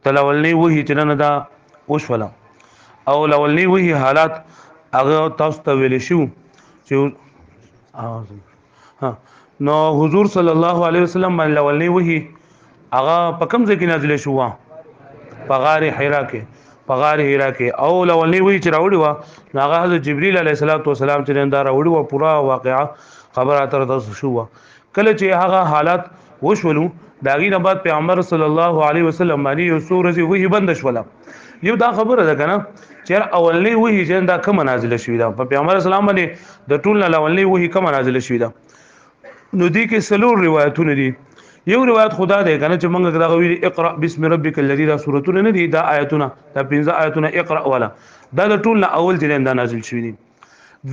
تلولنی وحی چې نه دا وشوله او لولنی وحی حالات هغه تاسو ته ویل شو چې نو حضور صلی الله علیه وسلم باندې لولنی وحی هغه په کوم ځای کې نازل شو په غار حرا کې په غار حرا کې او لولنی وحی چې راوړی و هغه حضرت جبرئیل علیه السلام چې دا راوړی و پورا واقعا خبره تر تاسو شو کله چې هغه حالات وشولو داغي نه بعد پیغمبر صلی الله علیه وسلم باندې یو سورې وحی بند شوله یو دا خبره ده کنه چې اولنی وحی چې دا کوم نازله شوې ده په پیغمبر اسلام باندې د ټول نه اولنی وحی کوم نازله شوې ده نو دي کې سلور روایتونه دي یو روایت خدا ده کنه چې موږ دا غوي اقرا بسم ربک الذی دا سورتونه نه دي دا آیتونه دا 15 آیتونه اقرا ولا دا د ټول نه اول چې دا نازل شوې دي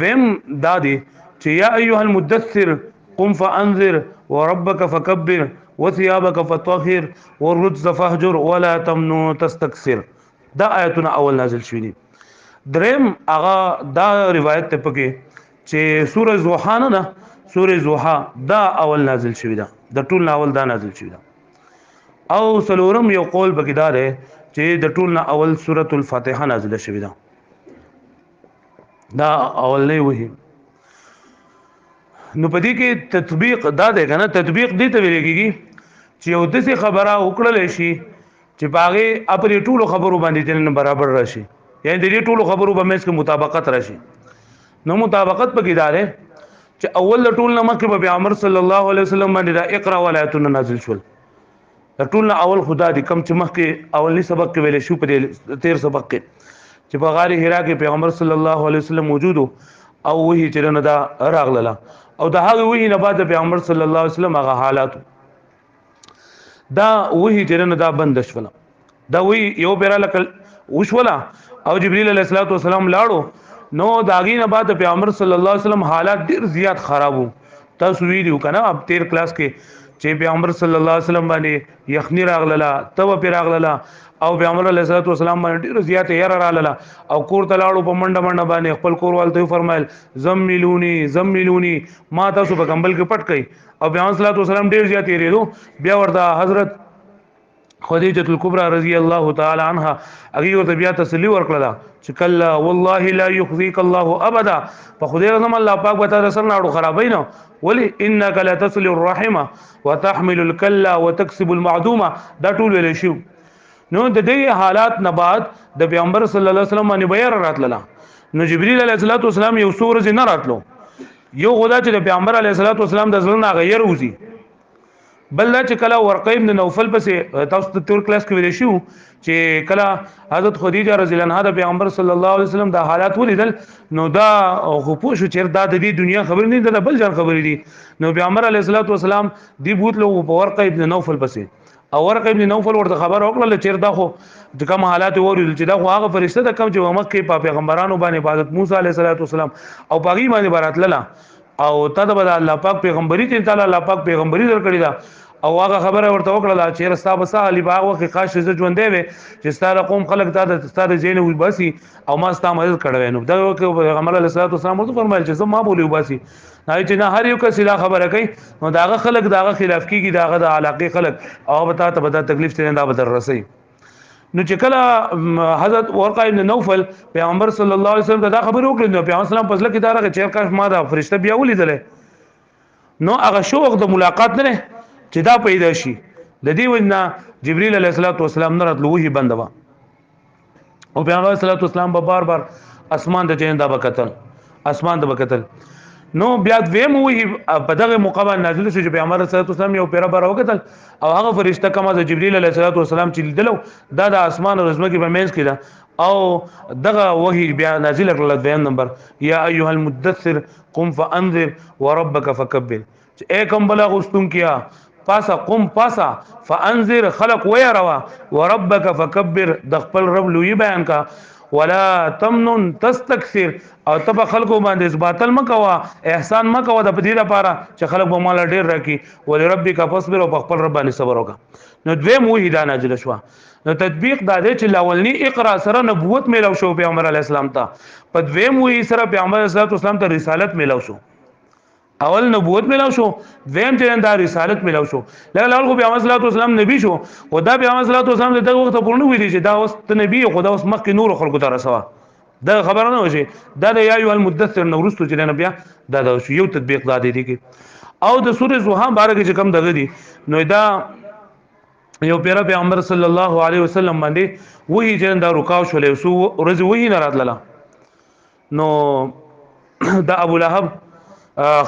ویم دا دي چې یا ایها المدثر قم فانذر وربك فكبر وثيابك فطهر والرجز فاهجر ولا تمنن تستكثر دا آیتونه اول نازل شوې دي دریم هغه دا روایت ته پکې چې سوره زوحا نه سوره زوحا دا اول نازل شوې ده د ټول اول دا نازل شوې ده او سلورم یو قول پکې دا ده چې د ټول اول سوره الفاتحه نازل شوې ده دا اول نه وਹੀ نو پدې کې تطبیق دا ده کنه تطبیق دې ته ویل کېږي چې یو د څه خبره وکړل شي چې باغې خپل ټولو خبرو باندې تل برابر راشي یعنی د دې ټولو خبرو په منځ کې مطابقت راشي نو مطابقت پکې دار چې اول ټول نه مکه په پیغمبر صلی الله علیه وسلم باندې دا اقرا ولایتونه نازل شول د ټول نه اول خدا دې کم چې مخکې اولنی سبق کې ویل شو په 13 سبق کې چې په غار حرا کې پیغمبر صلی الله علیه وسلم موجود او وਹੀ چې نه دا راغله او د هغه وਹੀ نه بعد پیغمبر صلی الله علیه وسلم هغه حالات دا وਹੀ چې نه دا بند شول دا وی یو بیره لکل وشولا او جبرئیل علیہ الصلوۃ والسلام لاړو نو داغي نه بعد پیغمبر صلی الله علیه وسلم حالات ډیر زیات خرابو تاسو ویډیو کنه اب 13 کلاس کې چې پیغمبر صلی الله علیه وسلم باندې یخنی راغله تو پی راغله او پیغمبر علیہ الصلوۃ والسلام باندې ډیر زیات ير راغله او کور ته لاړو په منډه باندې خپل کور والته فرمایل زملونی ما تاسو په کمبل کې پټ کړئ او پیغمبر صلی الله علیه وسلم ډیر زیات یریدو بیا ورته حضرت خدیجه الکبرى رضی الله تعالی عنها هغه ورته بیا تسلی ورکړه چې کلا والله لا يخزيك الله ابدا په خدای رحم الله پاک به تاسو نه اړو خرابای نه ولی انك لا تصل الرحمه وتحمل الكلا وتكسب المعدومه دا ټول ویل شو نو د دې حالات نه بعد د پیغمبر صلی الله علیه وسلم باندې بیر راتله نو جبرئیل علیه السلام یو سورج نه راتلو یو خدا چې د پیغمبر علیه السلام د ځل نه غیر وزي بل چې کله ورقه ابن نوفل پسې تاسو ته تور کلاس کې ویل شو چې کله حضرت خدیجه رضی الله عنها د پیغمبر صلی الله علیه وسلم د حالات ولیدل نو دا خو شو چې دا د دې دنیا خبر نه ده بل ځان خبرې دي نو پیغمبر علیه الصلوۃ والسلام دی بوتلو په ورقه ابن نوفل پسې او ورقه ابن نوفل ورته خبر وکړه چې دا خو د کوم حالات وریدل چې دا خو هغه فرشته د کوم چې مکه په پیغمبرانو باندې حضرت موسی علیه السلام او باغی باندې براتله او تدبر الله پاک پیغمبري ته تعالی الله پاک پیغمبري درکړی دا او هغه خبره ورته وکړه چې رستا بسا علی باغ وکي خاص ز ژوندې وي چې ستاره قوم خلق ته د ستاره زین وي باسي او ما ستا مدد کړو نو دا پیغمبر علیه الصلوۃ والسلام ورته فرمایل چې زما بولی وباسي نه چې نه هر یو کس لا خبره کوي نو داغه خلق داغه خلاف کیږي داغه د علاقه خلق او بتا ته بدا تکلیف ته دا بدر رسي نو چې کله حضرت ورقه ابن نوفل پیغمبر صلی الله علیه وسلم دا خبر وکړي نو پیغمبر اسلام پسله کې دا راغی چې کاش ما دا فرشته بیا ولیدل نو هغه شوق د ملاقات نه چې دا پیدا شي د دې وجنا جبرئیل علیه السلام نه راتلو وਹੀ بند وا او پیغمبر صلی الله علیه وسلم به بار بار اسمان د جندا بکتل اسمان د بکتل نو بیا دویم وਹੀ په دغه مقام نازل شو چې پیغمبر صلی الله علیه وسلم یو پیرا بار وکتل او هغه فرشته کما د جبرئیل علیه السلام چې لیدلو دا د اسمان او زمکه په منځ کې ده او دغه وਹੀ بیا نازل کړل دویم نمبر یا ایها المدثر قم فانذر وربك فكبر اے کوم بلا غستون کیا پاسا قم پاسا فانذر خلق ويروا وربك فكبر د خپل رب لوی بیان کا ولا تمنن تستكثر او تب خلقو باندې باطل مکوا احسان مکوا د پدې لپاره چې خلق به مال ډیر راکې ول ربک فاصبر او خپل رب باندې صبر وکا نو دویم وਹੀ دا نازل شو نو تطبیق دا دی چې لاولنی اقرا سره نبوت میلو شو پیغمبر علی السلام ته په دویم وਹੀ سره پیغمبر علی السلام ته رسالت میلو شو اول نبوت ملاو شو دویم چې دا رسالت ملاو شو لکه اول خو پیغمبر صلی الله علیه وسلم نبی شو او دا پیغمبر صلی الله علیه وسلم دغه وخت پورنه ویلی چې دا اوس ته نبی خدا اوس مخکې نور خلکو ته رسوا دا خبره نه وشي دا د یا ایو المدثر نو رستو چې نبی دا شو یو تطبیق دا دی کی او د سورې زوحا بارے کې کم دغه دي نو دا یو پیرا پیغمبر صلی الله علیه وسلم باندې وਹੀ چې دا رکاو شولې سو ورځ وਹੀ نه راتله نو دا ابو لهب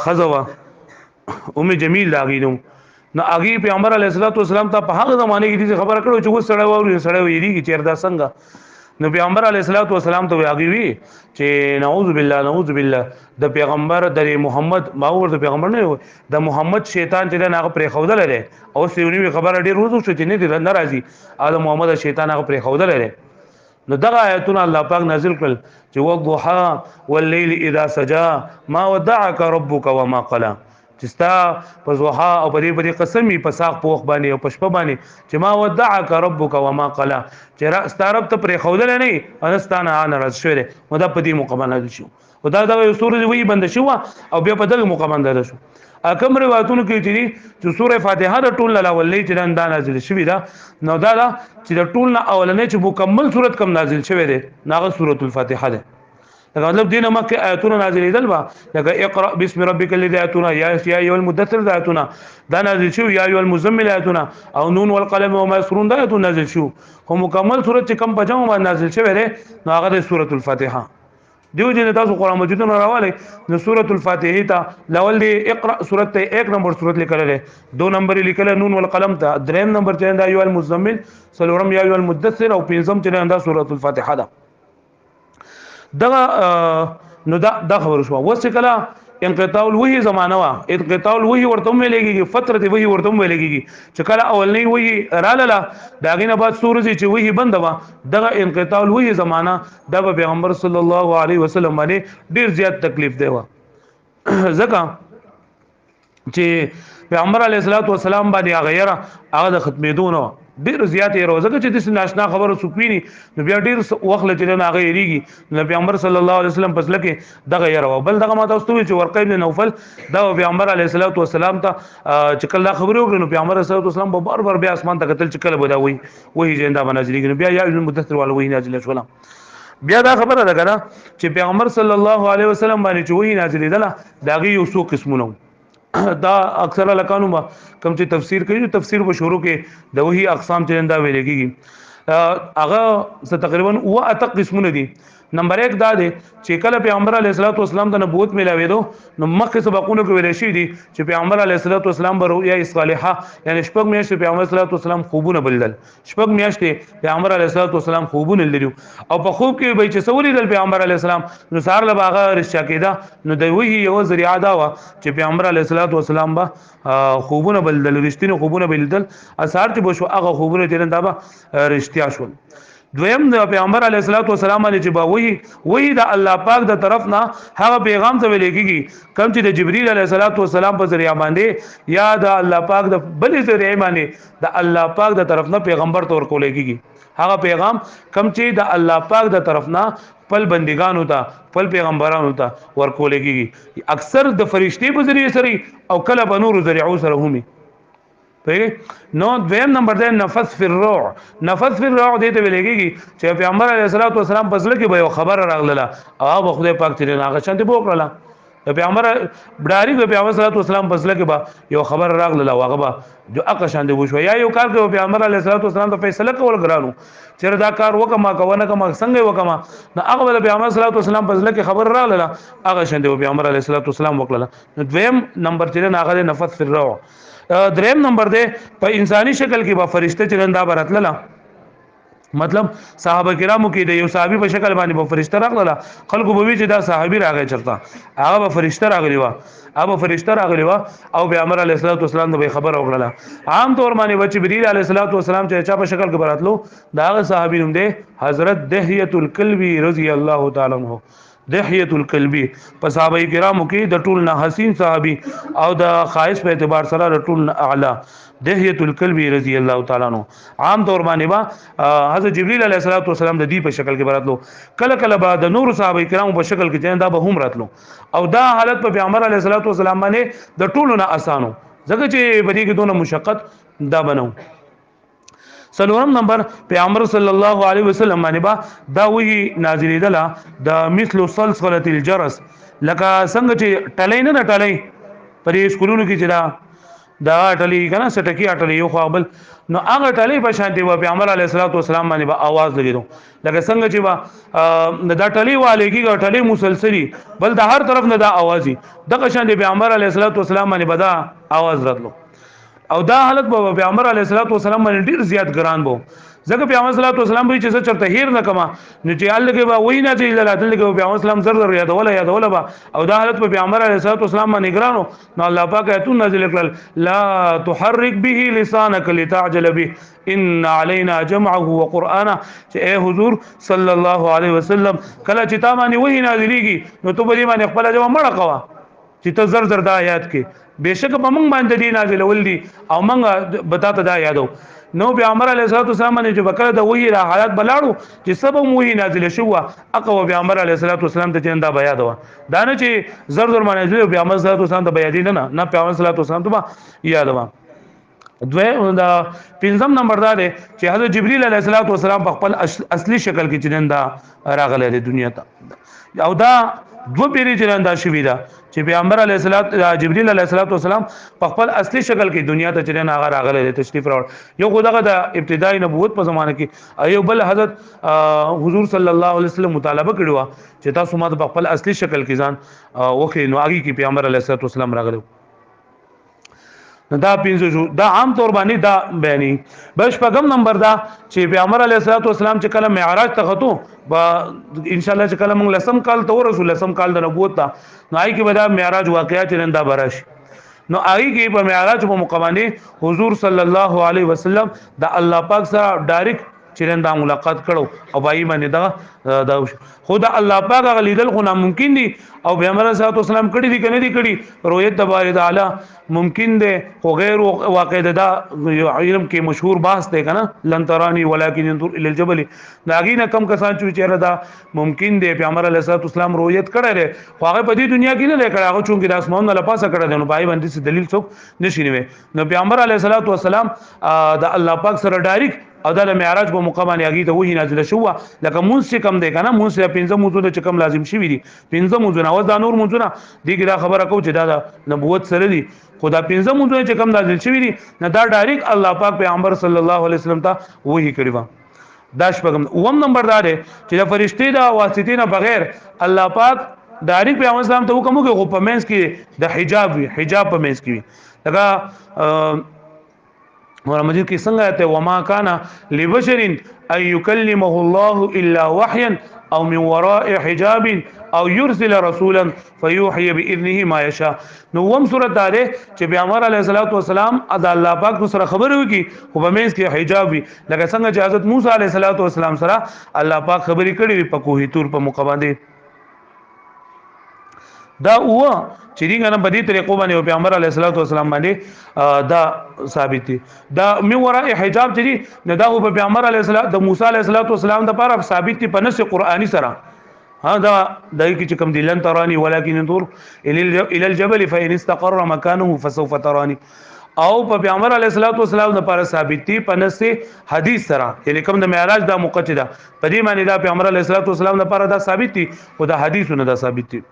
خزوا ام جمیل لاغینو نو اگې پیغمبر علیه الصلاۃ والسلام ته په هغه زمانه کې دې خبره کړو چې و سړی ووري سړی ویریږي چې دا څنګه نو پیغمبر علیه الصلاۃ والسلام ته هغه وی چې نعوذ بالله د پیغمبر د محمد ما ورته پیغمبر نه د محمد شیطان چې نه پرې خودل لري او سیونی خبره ډیر روزو شو چې نه دي ناراضي ا محمد شیطان هغه پرې خودل لري نو دغه آیتونه الله پاک نازل کړل چې وضحى والليل اذا سجى ما ودعك ربك وما قلى چې ستا په زوحا او په دې قسمي په ساق پوخ باندې او پشپ باندې چې ما ودعك ربك وما قلى چې ستا رب ته پرې خودل نه انستانه ناراض شوی مو دا په دې مقابله شو او دا د سورې وی بند شو او بیا په دغه مقابله شو اکم روایتونو کې چې سورې فاتحه د ټول نه اولنې چې دا نازل شوی دا نو دا چې د ټول نه اولنې چې مکمل صورت کم نازل شوی دی ناغه سورۃ الفاتحه ده دا مطلب دینه مکه آیتونه نازلېدل با لکه اقرا بسم ربک الذی آیتونه یا ایها المدثر آیتونه دا نازل شو یا ایها المزمل آیتونه او نون والقلم وما يسرون دا آیتونه نازل شو خو مکمل صورت چې کم په جمع باندې نازل شوی دی نو هغه د سورۃ الفاتحه دیو جن تاسو قرآن مجید نو راواله نو سورۃ الفاتحه ته لول دی اقرا سورۃ 1 نمبر سورۃ لیکل ہے 2 نمبر لیکل نون والقلم ته دریم نمبر چې دا ایو المزمل سلورم یا ایو المدثر او پنځم چې دا سورۃ الفاتحه ده دغه نو دا خبر شو وسه کلا انقطاع الوحی زمانہ وا انقطاع الوحی ورته ملګیږي فتره وحی ورته ملګیږي چې کله اولنی وحی رالاله داغینه بعد سورې چې وحی بند وا دغه انقطاع الوحی زمانہ د پیغمبر صلی الله علیه وسلم باندې ډیر زیات تکلیف دی وا ځکه چې پیغمبر علیه الصلاۃ والسلام باندې غیره هغه د ختمېدونو ډیر زیات یې روزه چې د ناشنا خبرو سپینی نو بیا ډیر وخت لته نه غیریږي نو پیغمبر صلی الله علیه وسلم پس لکه دغه یې رو بل دغه ماته واستوي چې ورقه ابن نوفل دا پیغمبر علیه الصلاۃ والسلام ته چې کله خبرو وکړو نو پیغمبر صلی الله علیه وسلم به بار بیا اسمان ته قتل چې کله بدا وی جندا بنازلېږي بیا یا ابن مدثر ولا وی نازل شول بیا دا خبره ده کنه چې پیغمبر صلی الله علیه وسلم باندې چې وی نازلېدله داغي یو څو قسمونه دا اکثر لکانو ما کوم چې تفسیر کوي تفسیر په شروع کې د وحي اقسام چې دا ویل کېږي هغه تقریبا او اته قسمونه دي نمبر 1 دا دی چې کله پیغمبر علیه الصلاۃ والسلام د نبوت ملاوي دو نو مخکې سبقونو کې ویل شي دي چې پیغمبر علیه الصلاۃ والسلام به رؤیا صالحه یعنی شپږ میاشتې پیغمبر صلی الله علیه وسلم خوبونه بلل شپږ میاشتې پیغمبر علیه الصلاۃ والسلام خوبونه لیدل او په خوب کې به چې سوري د پیغمبر علیه السلام نو سار له باغه رښتیا کېده نو د وحي یو ذریعہ دا و چې پیغمبر علیه الصلاۃ والسلام به خوبونه بلل رښتینی خوبونه بلل اثر چې بشو هغه خوبونه چې دا به رښتیا شول دویم د پیغمبر علیه الصلاۃ والسلام باندې چې با وਹੀ د الله پاک د طرف نه هغه پیغام ته ویل کېږي کوم چې د جبرئیل علیه الصلاۃ والسلام په ذریعہ باندې یا د الله پاک د بل ذریعہ باندې د الله پاک د طرف نه پیغمبر تور کول کېږي هغه پیغام کوم چې د الله پاک د طرف نه خپل بندگانو ته خپل پیغمبرانو ته ورکول کېږي اکثر د فرشتي په ذریعہ سره او کله په نور ذریعو سره همي نو دویم نمبر دی نفس فی الروح نفس فی الروح دې ته ویلېږي چې پیغمبر علیه الصلاۃ والسلام په ځل کې به یو خبر راغله او خدای پاک تیرې هغه شانته وکړه د پیغمبر بډاری د پیغمبر صلی الله علیه وسلم په ځل کې به یو خبر راغله هغه به جو هغه شانته وشو یا یو کار کې پیغمبر علیه الصلاۃ والسلام ته فیصله کول ګرانو چې دا کار وکما کوونه کما څنګه وکما نو هغه د پیغمبر صلی الله علیه وسلم په ځل کې خبر راغله هغه شانته پیغمبر علیه الصلاۃ والسلام وکړه دویم نمبر چې هغه نفس فی الروح دریم نمبر دی په انساني شکل کې به فرشته چرنده براتله مطلب صحابه کرامو کې د یو صحابي په شکل باندې به فرشته راغله خلکو به وی چې دا صحابي راغی چرته هغه به فرشته راغلی و هغه فرشته راغلی و او پیغمبر علیه الصلاۃ والسلام د خبر اوغله عام طور باندې بچ جبرئیل علیه الصلاۃ والسلام چې چا په شکل کې براتلو دا هغه صحابي نوم دی حضرت دحیه الکلبی رضی الله تعالی عنہ دحیه الکلبی په صحابه کرامو کې د ټول نه حسین صحابي او د خاص په اعتبار سره د ټول نه اعلی دهیه الکلبی رضی الله تعالی عنہ عام طور باندې با حضرت جبرئیل علیه السلام د دې په شکل کې براتلو کله کله با د نور صحابه کرام په شکل کې جندا به هم راتلو او دا حالت په پیغمبر علیه السلام باندې د ټولو نه اسانو ځکه چې په دې کې دونه مشقت دا بنو سلورم نمبر پیغمبر صلی الله علیه وسلم باندې با دا وਹੀ نازلېدله د مثل سلسله الجرس لکه څنګه چې ټلې نه ټلې پرې سکولونو کې چې دا ټلې کنه سټکی ټلې یو خپل نو هغه ټلې په شان دی و پیغمبر علیه السلام باندې با आवाज لګیدو لکه څنګه چې با دا ټلې والے کې ټلې مسلسلی بل د هر طرف نه دا आवाज دغه شان دی پیغمبر علیه السلام باندې با دا आवाज راتلو او دا حالت به پیغمبر علیه السلام باندې ډیر زیات ګران بو ځکه پیغمبر صلی الله علیه وسلم به چې چرته هیر نه کما نو چې الله کې به وای نه چې لاله کې پیغمبر اسلام زر زر یادوله با او دا حالت په پیغمبر علیه السلام باندې ګرانو نو الله پاک ایتون نازل کړل لا تحرك به لسانك لتعجل به ان علينا جمعه وقرانا چې اے حضور صلی الله علیه وسلم کله چې تا باندې وای نازلېږي نو ته به باندې خپل جواب مړه کوا چې ته زر زر دا آیات کې بهشکه په موږ باندې دین نازل ول دي او موږ بتاته دا یادو نو پیغمبر علیه السلام باندې چې وکړه د وਹੀ را حالات بلاړو چې سبب وਹੀ نازل شو اقو پیغمبر علیه السلام ته چنده بیا دا دا نه چې زر زر باندې پیغمبر صلی الله علیه وسلم ته بیا دي نه پیغمبر صلی الله علیه وسلم ته یاد وا دوی دا پنځم نمبر دا دی چې حضرت جبرئیل علیه السلام په خپل اصلي شکل کې چنده راغله د دنیا ته او دا دو پیری چرنده شوی دا چې پیغمبر علیه السلام جبرئیل علیه السلام په خپل اصلي شکل کې دنیا ته چرنه هغه راغله تشریف راوړ یو خدغه د ابتدایي نبوت په زمانه کې ایو بل حضرت حضور صلی الله علیه وسلم مطالبه کړو چې تاسو ما په خپل اصلي شکل کې ځان وکړئ نو هغه کې پیغمبر علیه السلام راغله دا پینځه دا عام طور باندې دا بیانې بش پغم نمبر دا چې پیغمبر علیه السلام چې کله معراج ته غتو با ان شاء الله چې کله موږ لسم کال ته رسول لسم کال د نبوت ته نو آی کې به دا معراج واقعیا چې نن دا برش نو آی کې په معراج په مقامه حضور صلی الله علیه وسلم د الله پاک سره ډایرکټ چرنده ملاقات کړو او بای باندې دا خدا الله پاک غلیدل خو ناممکن دي او پیغمبر صلی الله علیه وسلم کړي دي کنه دي کړي رؤیت د باري تعالی ممکن دي خو غیر واقع ده علم کې مشهور بحث ده کنه لن ترانی ولکن انظر الى الجبل ناګینه کم کسان چې چیرې دا ممکن دي پیغمبر علیه السلام رؤیت کړي لري خو هغه په دې دنیا کې نه کړي هغه چون کې د اسمان نه لپاسه کړي دي نو بای باندې دلیل څوک نشي نیوي نو پیغمبر علیه السلام د الله پاک سره ډایرکټ او د معراج په مقامه هغه ته وਹੀ نازل شو لکه مونږ چې کم دی کنه مونږ په پنځه موضوع چې کم لازم شي وي پنځه موضوع او دا نور موضوع دي دا خبره کو چې دا نبوت سره دي خدا پنځه موضوع چې کم نازل شوی دي نه دا ډایرکټ الله پاک پیغمبر صلی الله علیه وسلم ته وਹੀ کړی و دا شپږم اوم نمبر دا دی چې د فرشتي دا واسطې نه بغیر الله پاک ډایرکټ پیغمبر اسلام ته حکم وکړي په مینس کې د حجاب په مینس کې لکه قرآن مجید کې څنګه ته وما کان لبشر ان يكلمه الله الا وحيا او من وراء حجاب او يرسل رسولا فيوحي باذنه ما يشاء نو وم سورۃ داره چې پیغمبر علیه الصلوۃ والسلام ادا الله پاک سره خبر وکي خو په مینس کې حجاب وي لکه څنګه چې حضرت موسی علیه الصلوۃ والسلام سره الله پاک خبرې کړې په کوه تور په مقابله دا و چې دغه په دې طریقو باندې پیغمبر علیه الصلوۃ والسلام باندې دا ثابت دي دا من وراء حجاب چې دا په پیغمبر علیه السلام د موسی علیه السلام د لپاره ثابت دي په نص قرآنی سره ها دا دای کی چې کوم دي لن ترانی ولکن انظر الى الجبل فان استقر مكانه فسوف تراني او په پیغمبر علیه السلام لپاره ثابت دي په نص حدیث سره یعنی کوم د معراج دا مقتدا په دې معنی دا پیغمبر علیه السلام لپاره دا ثابت دي او دا حدیثونه دا ثابت دي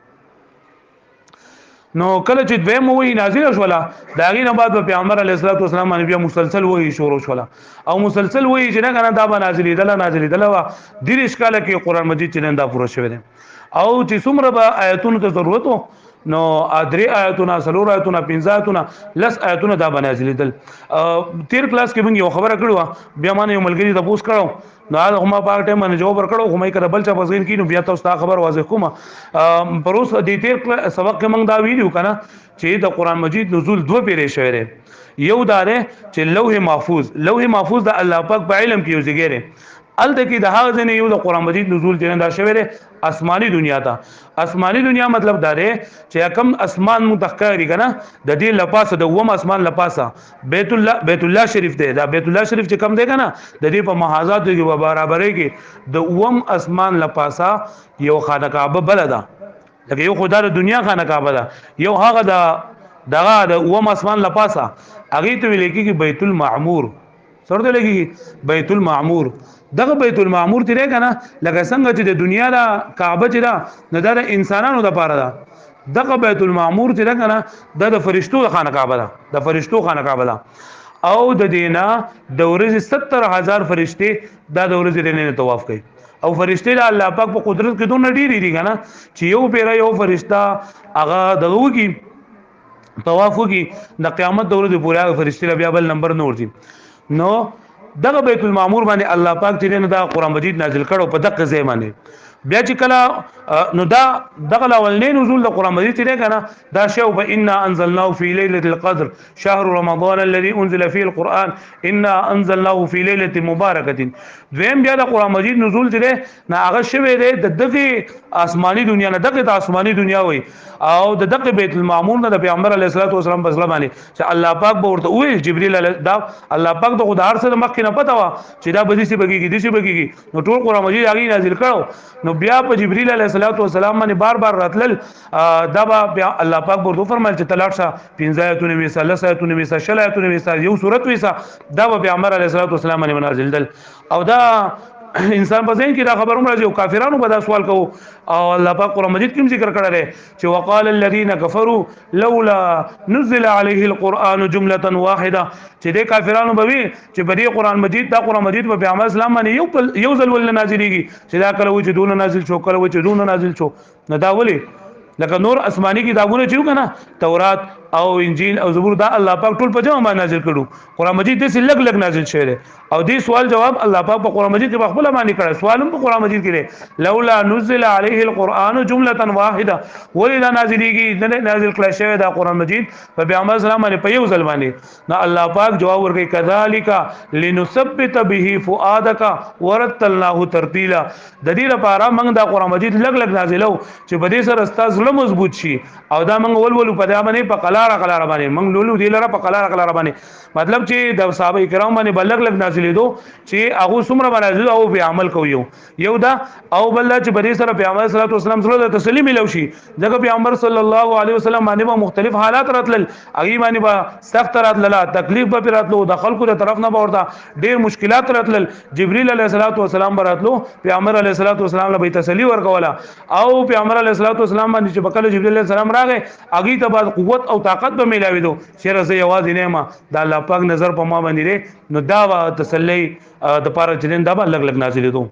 نو کله چې دویم وਹੀ نازل شولا دا غینه بعد په پیغمبر علیه السلام باندې بیا مسلسل وਹੀ شروع شولا او مسلسل وਹੀ چې نه کنه دا به نازلېدل وا د دې اشکاله کې قران مجید چې دا پوره شوی دی او چې څومره به آیاتونو ته ضرورت نو ادري آیاتونه سلور آیاتونه پنځه آیاتونه لس آیاتونه دا بنازلیدل تیر کلاس کې موږ یو خبره کړو بیا ما یو ملګری د پوس کړو نو هغه ما په ټیم باندې جواب ورکړو خو مې کړه بل چا پسین کینو بیا تاسو ته خبر واضح کوم پروس د تیر سبق کې موږ دا ویډیو کنه چې د قران مجید نزول دوه پیری شوی دی یو داره چې لوح محفوظ د الله پاک په علم کې یو ځګره الته کې د هغه ځنه یو د قران مجید نزول جن دا شوی دی آسمانی دنیا ته. آسمانی دنیا مطلب دا دی چې کم اسمان متخکاری کنه د دې لپاسه د وم اسمان لپاسه بیت الله شریف دی. دا بیت الله شریف چې کم دی کنه د دې په محاذات کې برابرې کې د وم اسمان لپاسه یو خانه کعبه بلدا لکه یو خدای د دنیا خانه کعبه ده، یو هغه دغه د وم اسمان لپاسه هغه ته ویل کېږي بیت المعمور. سره لګي بیت المعمور. دغه بیت المعمور تیرې کنه لکه څنګه چې د دنیا د کعبه چې دا نه د انسانانو د پاره ده، دغه بیت المعمور تیرې کنه د فرشتو د خانه کعبه ده، د فرشتو خانه کعبه ده. او د دینا د ورځې 70,000 فرشتي دا د ورځې نه طواف کوي. او فرشتي د الله پاک په قدرت کې دوه ډېری دي کنه چې یو پیرا یو فرشتہ هغه دغه کی طواف کی د قیامت د ورځې پورې فرشتي بیا بل نمبر نور دي. نو دغه بیت المعمور باندې الله پاک چې نه دا قران مجید نازل کړو په دغه ځای باندې. بیا چې کله نو دا دغه اولنې نزول د قران مجید دی کنه دا شی او انا انزلناه فی ليله القدر شهر رمضان الذي انزل فيه القران انا انزلناه في ليله مباركه. دویم بیا د قران مجید نزول دی نه هغه شوی دی د دغه آسمانی دنیا نه دغه آسمانی دنیا وای او د دغه بیت المعمور نه د پیغمبر علیه الصلاه والسلام په ځل باندې چې الله پاک به ورته وی جبرئیل دا الله پاک د خدای سره مخکې نه پتا و چې دا بدی سي بګيږي دي سي بګيږي. نو ټول قران مجید هغه نازل کړو. نو بیا په جبرئیل علیه الصلاه والسلام باندې بار بار راتلل دا بیا الله پاک ورته فرمایل چې تلاشه 15 آیتونه ویسا لسایتونه ویسا شلایتونه ویسا یو سورۃ ویسا دا به پیغمبر علیه الصلاه والسلام باندې نازل دل. او دا انسان په ذهن کې دا خبروم راځي او کافرانو به دا سوال کوو او الله پاک قرآن مجید کې ذکر کړی دی چې وقال الذين كفروا لولا نزل عليه القرآن جمله واحده چې د کافرانو به وي چې په دې قرآن مجید دا قرآن مجید په پیغمبر اسلام باندې یو ځل ول نازلېږي چې دا کله و چې دون نازل شو کله و چې دون نازل شو. نه دا ولي لکه نور آسمانی کتابونه چې کنه تورات او انجیل او زبور دا الله پاک ټول په جمع نازل کړو. قرآن مجید دې لګ لګ نازل شوی دی او دې سوال جواب الله پاک په قرآن مجید کې خپل باندې کړی. سوالم په قرآن مجید کې دی لولا نزل عليه القرآن جمله واحده ولذا نازلېږي نازل کړی شوی دا قرآن مجید په پیغمبر اسلام باندې په یو ځل باندې. نو الله پاک جواب ورکړي کذالک لنثبت به فؤادك ورتلناه ترتیلا. د دې لپاره موږ دا قرآن مجید لګ لګ نازلو چې په دې سره استاد مضبوط شي او دا موږ ولولو په دا باندې په قلاره باندې موږ لولو دی لره په قلاره باندې. مطلب چې د صحابه کرام باندې بلغ لګ نازلې دو چې هغه څومره باندې او په عمل کوي یو دا او بل چې بری سره پیغمبر صلی الله علیه وسلم سره تسلیم ملو شي ځکه پیغمبر صلی الله علیه وسلم باندې مختلف حالات راتل هغه باندې با سخت راتل تکلیف به راتلو د خلکو د طرف نه ورته ډیر مشکلات راتل. جبرئیل علیه السلام براتلو پیغمبر علیه السلام له تسلی ورکولا او پیغمبر علیه السلام باندې چې بکله جبرئیل علیه السلام راغی هغه ته بعد قوت او طاقت به ملاوي دو چیرې زه یوازې نه ما د الله پاک نظر په ما باندې نو دا تسلی د پاره چې دا لګ لګ نازلې دو.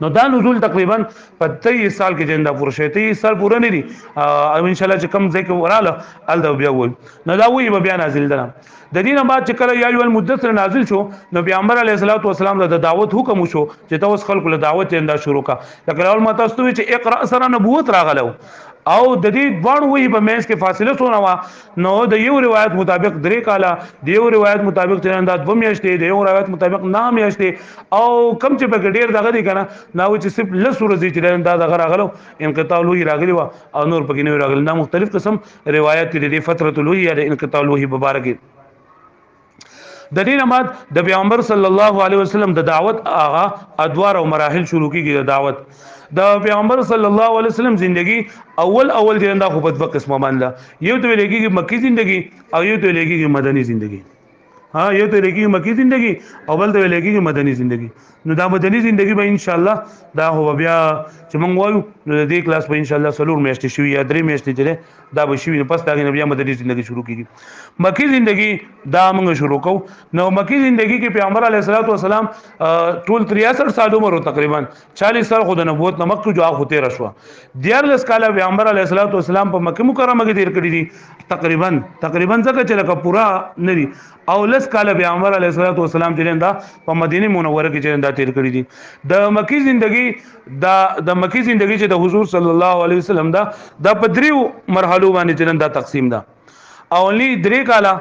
نو دا نزول تقریبا په 23 سال کې جندا پوره شي 23 سال پوره نه دي او ان شاء الله چې کم ځای کې وراله ال دا بیا وای نو دا وی بیا نازل ده. د دې نه بعد چې کله یا المدثر نازل شو نو پیغمبر علیه الصلاۃ والسلام د دعوت حکم شو چې تاسو خلکو له دعوت انده شروع کا. لکه اول ما تاسو چې اقرا سره نبوت راغلو او د دې دوه وی په مینس کې فاصله سونه وا. نو د یو روایت مطابق 3 کاله د یو روایت مطابق چې انداز 2 میاشتې د یو روایت مطابق 9 میاشتې او کم چې په ډیر دغه دی کنه نو چې صرف لس ورځې چې انداز غره غلو انقطاع لوی راغلی و او نور پکې نه راغلی. دا مختلف قسم روایت دي د فترۃ لوی یا د انقطاع لوی مبارک. د دې بعد د پیغمبر صلی الله علیه وسلم د دعوت هغه ادوار او مراحل شروع کیږي. د دعوت د پیغمبر صلی الله علیه وسلم زندگی اول جندا خو په دوه قسمه باندې یو ته لګي مکی زندگی او یو ته لګي مدنی زندگی. یو ته لګي مکی زندگی او بل ته لګي مدنی زندگی. نو دا مدنی زندگی به ان شاء الله دا هو بیا چې مونږ وایو نو د دې کلاس په ان شاء الله سلور میاشتې شوی یا 3 میاشتې چې دا به شوی پس دا بیا مدنی زندگی شروع کیږي. مکی زندگی دا مونږ شروع کوو. نو مکی زندگی کې پیغمبر علیه الصلاۃ والسلام ټول 63 سال عمر تقریبا 40 سال خود نبوت نمک جو هغه تیر شو. 14 کال پیغمبر علیه الصلاۃ والسلام په مکه مکرمه کې تیر کړی دي تقریبا ځکه چې لکه پورا نری او لس کال پیغمبر علیه الصلاۃ والسلام چې دا په مدینه منوره کې چې دا تیر کړی دي. د مکی زندگی د مکی زندگی چې د حضور صلی الله علیه وسلم دا په 3 مرحلو باندې چې دا تقسیم ده. اولی 3 کاله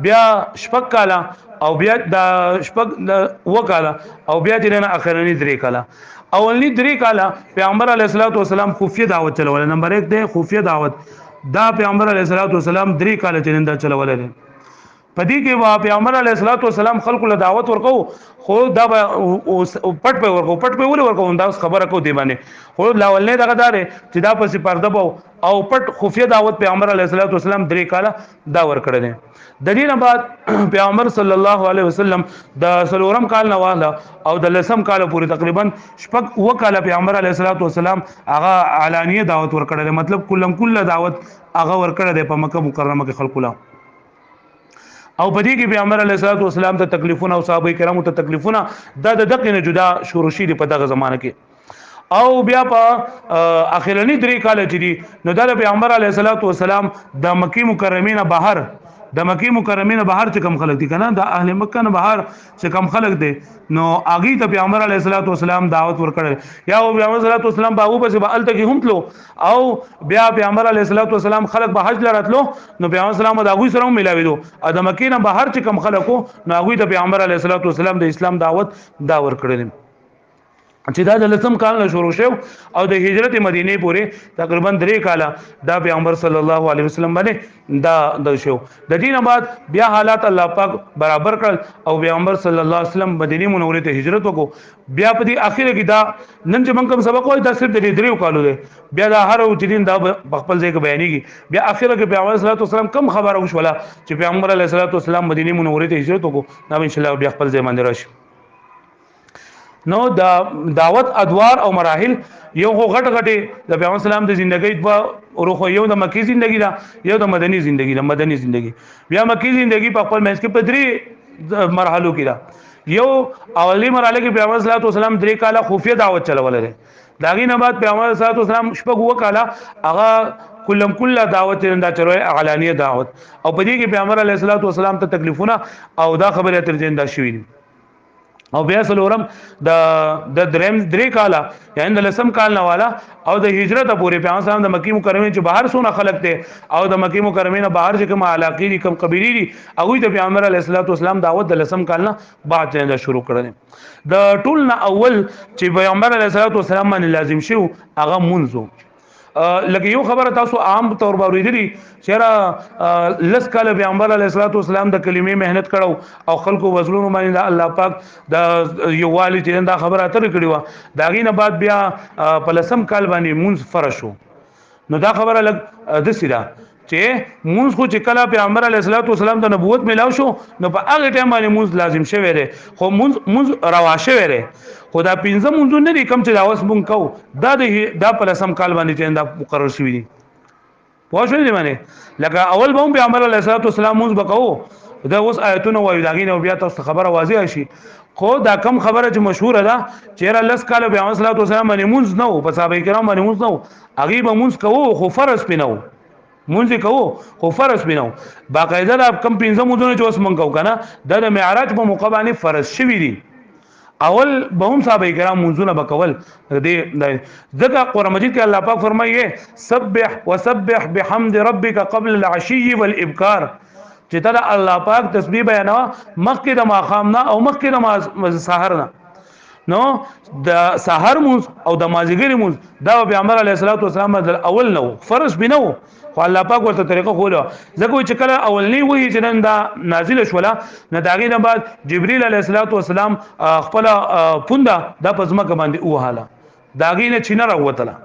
بیا شپږ کاله او بیا د شپږ وکاله او بیا چې نه اخرنی 3 کاله اولنی 3 کاله پیغمبر علیه الصلاۃ والسلام خفیه دعوت چلول نمبر 1 دی خفیه دعوت دا پیغمبر علیه الصلاۃ والسلام 3 کاله چې نه چلول دي پدې کې وا پیغمبر علیه الصلاۃ والسلام خلکو له دعوت ورکو خو دا پټ په ول ورکو دا خبره کو دی باندې خو لاول نه دغه دار چې دا پسې پرده بو او پټ خفیه دعوت پیغمبر علیه الصلاۃ والسلام 3 کاله دا ور کړل د دې نه بعد پیغمبر صلی الله علیه وسلم د سلورم کال نه واله او د لسم کال پورې تقریبا شپږ وکاله پیغمبر علیه الصلاۃ والسلام هغه علانیه دعوت ور کړل مطلب کله دعوت هغه ور کړل په مکه مکرمه کې خلکو له او بدی کې پیغمبر علیه الصلاۃ والسلام ته تکلیفونه او صحابه کرامو ته تکلیفونه د دقه نه جدا شروع شي په دغه زمانه کې او بیا په اخرنی 3 کال چې دي نو د پیغمبر علیه الصلاۃ والسلام د مکی مکرمه نه بهر د مکی مکرمه نه بهر چې کم خلک دي کنه د اهل مکه نه بهر چې کم خلک دي نو اغي ته پیغمبر علیه الصلاۃ والسلام دعوت ورکړل یا پیغمبر علیه الصلاۃ والسلام باغو پس به الته کې هم تلو او بیا پیغمبر علیه الصلاۃ والسلام خلک به حج لراتلو نو پیغمبر اسلام د اغوی سره ملاوي دو د مکی نه بهر چې کم خلکو نو اغوی ته پیغمبر علیه الصلاۃ والسلام د اسلام دعوت دا ورکړل چې دا د لسم کال نه شروع شو او د هجرت مدینه پورې تقریبا 3 کاله دا پیغمبر صلی الله علیه وسلم باندې دا د شو د دینه بعد بیا حالات الله پاک برابر کړ او پیغمبر صلی الله علیه وسلم مدینه منوره ته هجرت وکړو بیا په دې اخر کې دا نن چې موږ کوم سبق وای دا صرف د 3 کالو دی بیا دا هر او دین دا خپل ځای کې بیانېږي بیا اخر کې پیغمبر صلی الله علیه وسلم کم خبره وشوله چې پیغمبر علیه الصلاۃ والسلام مدینه منوره ته هجرت وکړو دا ان شاء الله بیا خپل ځای باندې راشي نو دا دعوت ادوار او مراحل یو غټ د پیغمبر اسلام د ژوندۍ په روخ یو د مکی ژوندۍ دا یو د مدني ژوندۍ بیا مکی ژوندۍ په خپل منځ کې په 3 مرحلو کې دا یو اولی مرحله کې پیغمبر صلی الله علیه وسلم 3 کاله خفیه دعوت چلول لري داغي نه بعد پیغمبر صلی الله علیه وسلم شپږ وکاله هغه کله دعوت دا چروي اعلانیه دعوت او په دې کې پیغمبر علیه الصلاۃ والسلام ته تکلیفونه او دا خبره تر جندا شوې او بیا سلورم د دریم 3 کاله یعنی د لسم کال نه والا او د هجرت پورې پیغمبر صلی د مکی مکرمه چې بهر سونه خلق ته او د مکی مکرمه نه بهر چې کوم علاقې دي کوم قبيلي دي هغه ته پیغمبر علیه الصلاۃ والسلام دعوت د لسم کال نه بعد څنګه شروع کړل د ټول نه اول چې پیغمبر علیه الصلاۃ والسلام باندې لازم شو هغه منځو لکه یو خبره تاسو عام طور باندې ورېدلی چې لس کاله پیغمبر علیه الصلاۃ والسلام د کلمې مهنت کړو او خلکو وزلونو باندې الله پاک د یو والی چې دا خبره اتر کړی و دا غینه بعد بیا په لسم کال باندې مونږ فرض شو نو دا خبره لګ د سیدا چې مونږ خو چې کله پیغمبر علیه الصلاۃ والسلام د نبوت ملاو شو نو په هغه ټیم باندې مونږ لازم شوی دی خو مونږ روا شوی دی خدا پنځه مونږ نه دي کم چې دا اوس مونږ کو دا په لسم کال باندې چې دا مقرر شوی دي پوه شئ دی باندې لکه اول به پیغمبر علیه الصلاۃ والسلام مونږ بکاو دا اوس آیتونه وایي دا غینه بیا تاسو خبره واضح شي خو دا کم خبره چې مشهوره ده چې لس کال پیغمبر صلی الله علیه وسلم باندې مونږ نه او په صحابه کرام باندې مونږ نه هغه به مونږ کوو خو فرض پینو مونږ کوو خو فرض پینو باقاعده دا کم پنځه مونږونه چې اوس مونږ کوو کنه د معراج په موقع باندې فرض شوی دي اول به هم صحابه کرام منځونه بکول دې ځکه قرآن مجید کې الله پاک فرمایي سبح وسبح بحمد ربك قبل العشي والابكار چې دا الله پاک تسبیح بیانوا مخکې د ماخام نه او مخکې د سحر نه نو د سحر مونږ او د مازیګری مونږ دا پیغمبر علیه الصلاۃ والسلام د اول نو فرض بنو خو الله پاک ورته طریقه خوله ځکه چې کله اولنی وਹੀ چې نن دا نازل شوله نه داغې نه بعد جبرئیل علیه السلام خپل پونده د پزما باندې وهاله داغې نه چینه راوتله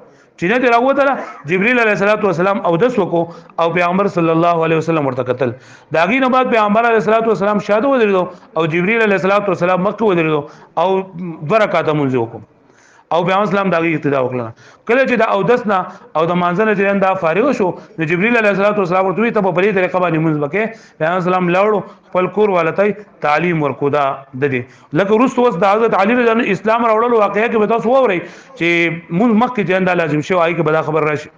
چینه ته راوتله جبرئیل علیه السلام او د سوکو او پیغمبر صلی الله علیه وسلم ورته قتل داغې نه بعد پیغمبر علیه السلام شاده ودرېدو او جبرئیل علیه السلام مکه ودرېدو او برکات مونږ وکړو او پیغمبر اسلام دغه اقتدا وکړه کله چې د اودسنا او د مانځنه چې دا فارغ شو د جبرئیل علیه السلام ورته ته په دې طریقه باندې مونږ وکړي پیغمبر اسلام لاړو خپل کور والتای تعلیم ورکو دا د دې لکه رسو وس د حضرت علی رضی الله اسلام راوړل واقعیا کې به تاسو ووري چې مونږ مکه چې دا لازم شو آی کې به دا خبر راشي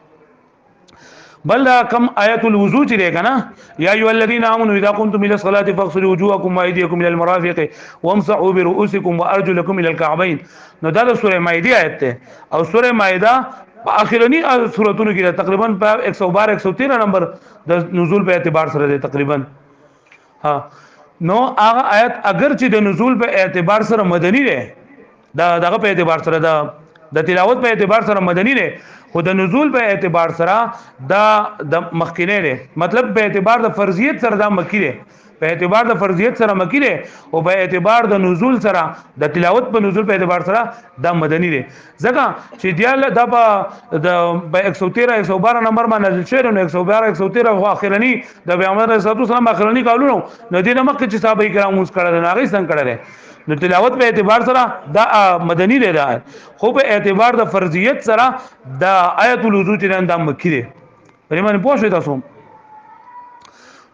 بل کم آیت الوضو چې دی کنه یا ایه الذین آمنوا اذا قمتم الى الصلاه فاغسلوا وجوهکم وايديکم الى المرافق وامسحوا برؤوسکم وارجلکم الى الكعبین نو دا د سوره مائده آیت ته او سوره مائده په اخرنی سوراتونو کې تقریبا په 112 113 نمبر د نزول په اعتبار سره دی تقریبا ها نو هغه آیت اگر چې د نزول په اعتبار سره مدني دی دغه په اعتبار سره د تلاوت په اعتبار سره مدني دی خو د نزول په اعتبار سره د مخکینه دی مطلب په اعتبار د فرضیت سره دا مکی دی په اعتبار د فرضیت سره مکی دی او په اعتبار د نزول سره د تلاوت په نزول په اعتبار سره دا مدني دی ځکه چې دیاله د 113 112 نمبر باندې نازل شوی نو 112 113 خو اخرنی د پیغمبر صلی الله علیه وسلم اخرنی قالونو نو دینه مکه چې صحابه کرام اوس کړه نه غي څنګه کړه نو تلاوت په اعتبار سره دا مدني دی دا خو په اعتبار د فرضیت سره د آیت الوضو چې د مکی دی پرې باندې پوه شئ تاسو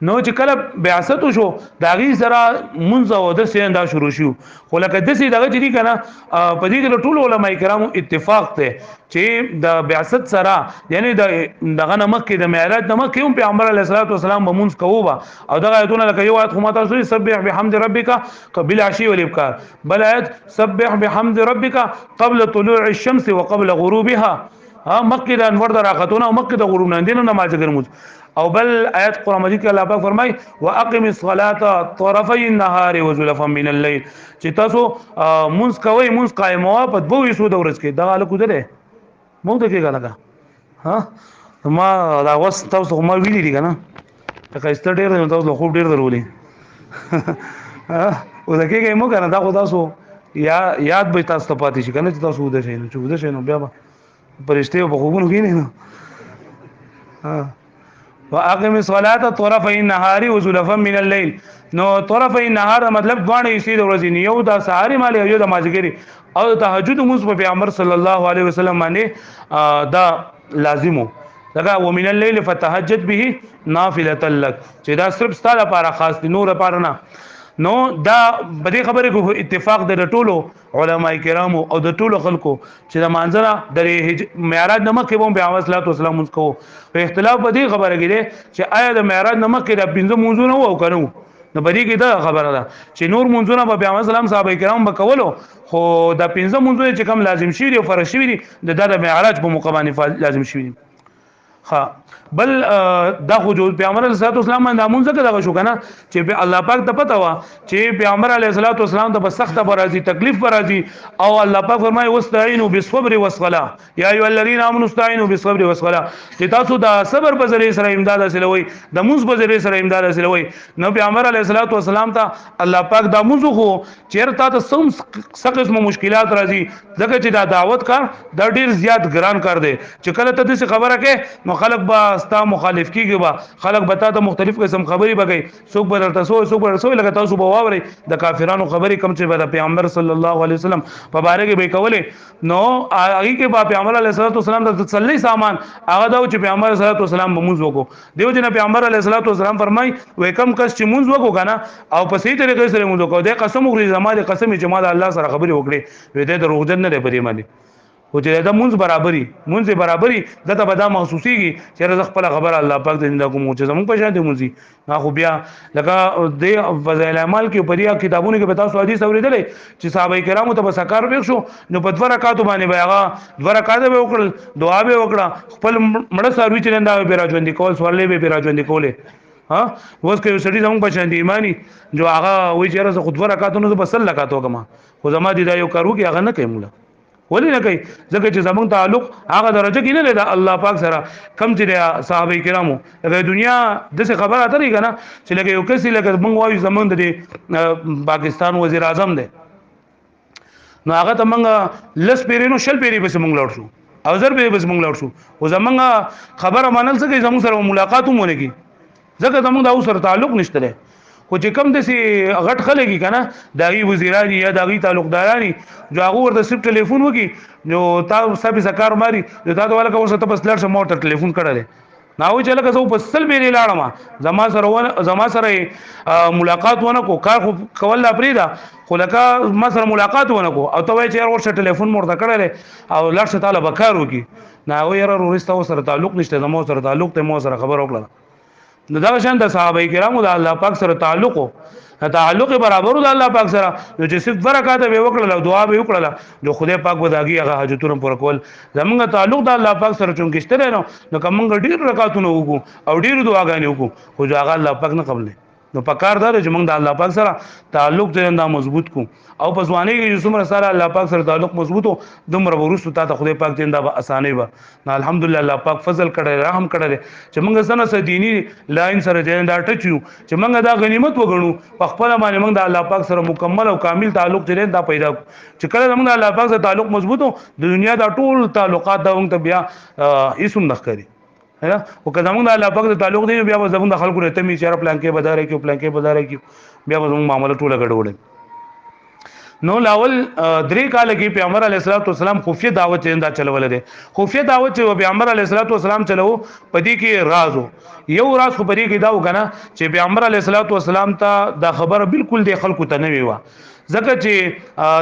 نو چې کله بعثت شو دا غي سره منځ او د سیندا شروع شو خو لکه د سې دغه چې کنه په دې کې ټول علما کرامو اتفاق ته چې د بعثت سره یعنی دغه نمک کې د معراج نمک هم پیغمبر علیه الصلاۃ والسلام بمونځ کوو او دغه ایتونه لکه یو آیت خو ماته سوري سبح بحمد ربک قبل عشی والابکار بل آیت سبح بحمد ربک قبل طلوع الشمس وقبل غروبها مکه د انور دراختونه او مکه د غروب نه دینه نماز ګرموز او بل آیت قرآن مجید کې الله پاک فرمای واقم الصلاه طرفي النهار وزلفا من الليل چې تاسو منځ کوي منځ قائمو په دوه حصو د ورځ کې دا له کو ده مونږ ته کې غلګه ها ما دا وس تاسو ما ویلي دي کنه که است ډیر نو تاسو خوب ډیر درولې ها او دا کې مو کنه دا خو تاسو یاد به تاسو ته پاتې شي کنه چې تاسو وده شئ نو چې وده شئ نو بیا پرشته په خوبونو کې نه ها واقم الصلاه طرفي النهار وزلفا من الليل نو طرفي النهار مطلب دوانه یې د ورځې یو د سحر مال یو د ماځګری او تهجد موږ په پیغمبر صلی الله علیه وسلم باندې دا لازمو دغه ومن الليل فتهجد به نافله لك چې دا صرف ستاره لپاره خاص دي نور لپاره نه نو دا بده خبره کو اتفاق د ټولو علما کرامو او د ټولو خلکو چې د مانځره د معراج نمک کې به پیغمبر صلی الله علیه وسلم کو په اختلاف بده خبره کې چې آیا د معراج نمک کې د پنځه موضوع او کنو نو بده کې دا خبره ده چې نور منځونه به پیغمبر سلام صحابه کرام به کولو خو د پنځه منځونه چې کم لازم شي او فرض شي دي د معراج په مقابله لازم شي ها بل دا خو جو پیغمبر علیه الصلوۃ والسلام باندې مونږ څنګه دا شو کنه چې الله پاک ته پته وا چې پیغمبر علیه الصلوۃ والسلام ته سخت برازي تکلیف برازي او الله پاک فرمایي واستعینوا بالصبر والصلاه یا ایه الذین آمنوا استعینوا بالصبر والصلاه چې تاسو دا صبر په ذریعہ سره امداد حاصلوي د مونږ په ذریعہ سره امداد حاصلوي نو پیغمبر علیه الصلوۃ والسلام ته الله پاک دا مونږ خو چیرته ته سم قسم مشکلات راځي ځکه چې دا دعوت کار دا ډیر زیات ګران کار دی چې کله ته دې خبره کې نو خلک با ستا مخالف کیږي با خلک به ته مختلف قسم خبري بګي څوک به درته څوک به رسول لکه تاسو به واوري د کافرانو خبري کم چې د پیغمبر صلی الله علیه وسلم په باره کې به کولې نو هغه کې په پیغمبر علیه الصلوۃ والسلام د تسلی سامان هغه دا چې پیغمبر صلی الله علیه وسلم موږ وکړو دیو جن پیغمبر علیه الصلوۃ والسلام فرمای وې کم کس چې موږ وکړو کنه او په صحیح طریقې سره موږ وکړو د قسم وګړي زماده قسم چې ما د الله سره خبري وکړي وې د دروغجن نه لري باندې او چې دا مونږ برابرۍ دته به دا محسوسيږي چې رزق خپل خبر الله پاک دې دا کوم چې زموږ په شان دي مونږ خو بیا لکه د فضائل اعمال کې په دې کتابونو کې به تاسو حدیث اوریدلې چې صحابه کرامو ته بسکار وښ شو نو په 2 رکعات باندې به هغه 2 رکعات به وکړل دعا به وکړه خپل مړه سروي چې نندا به راځوندې کول سوالې به راځوندې کولې ها اوس کې سړي زموږ په شان دي ایمانی جو هغه وایي چې رزق 2 رکعاتونو به بسل لکاتو کما خو زما دي دا یو کارو کې هغه نه کوي مولا ولی نه کوي ځکه چې زمونږ تعلق هغه درجه کې نه ده الله پاک سره کم چې صحابه کرامو د دنیا د څه خبره اترې کنه چې لکه یو کسي لکه موږ وایو زمونږ د پاکستان وزیر اعظم دی نو هغه ته موږ لس پیرینو شل پیری به موږ لاړ شو او زر به موږ لاړ شو او زمونږ خبره منل څه کوي زموږ سره ملاقات هم ونه کی ځکه زمونږ د سره تعلق نشته خو چې کم دسي غټ خلګي کنه داغي وزیرانی یا داغي تعلقدارانی جو هغه ورته سپ ټلیفون وکي نو تاسو سبي سکار ماري نو تاسو ولکه اوس ته بس لړ شم موټر ټلیفون کړل ناوي چې لکه زه په سل بیرې لاړم زما سره ملاقات ونه کو کار خو کول لا پریدا خو لکه ما سره ملاقات ونه کو او ته وای چې ورشه ټلیفون مرته کړل او لړ شه تعالی بکار وکي ناوي یې ورسته سره تعلق نشته زمو سره تعلق ته مو سره خبر وکړه نو دا شان د صحابه کرامو د الله پاک سره تعلق برابر د الله پاک سره نو چې صرف برکات به وکړل او دعا به وکړل نو خدای پاک وداګي هغه حاجتونه پوره کول زمونږ تعلق د الله پاک سره چونکشته نو کومنګ ډیر رکعاتونه وکړو او ډیر دعاګانې وکړو خو هغه الله پاک نه قبل نو پکار دار چې موږ د الله پاک سره تعلق دې دا مضبوط کو او په ځواني کې څومره سره الله پاک سره تعلق مضبوط او دومره ورسو ته خدای پاک دې دا اسانه و نو الحمدلله الله پاک فضل کړی رحم کړی چې موږ سره سره دینی لاین سره دې دا ټچو چې موږ دا غنیمت وګڼو په خپل باندې موږ د الله پاک سره مکمل او کامل تعلق دې دا پیدا چې کله موږ د الله پاک سره تعلق مضبوط د دنیا دا ټول تعلقات دا موږ ته بیا هیڅ نخکری ہے او که زمونږ د الله پاک د تعلق دی بیا به زمونږ د خلکو نه تمی چیرې پلان کې بداره کې پلان کې بداره کې بیا به زمونږ معاملې ټوله ګډوډ نو لاول درې کال کې پیغمبر علیه الصلاۃ والسلام خفیه دعوت چیندا چلول دي خفیه دعوت چې پیغمبر علیه الصلاۃ والسلام چلو پدې کې راز یو راز خو پدې کې دا وکنه چې پیغمبر علیه الصلاۃ والسلام ته دا خبره بالکل د خلکو ته نه ویوا ځکه چې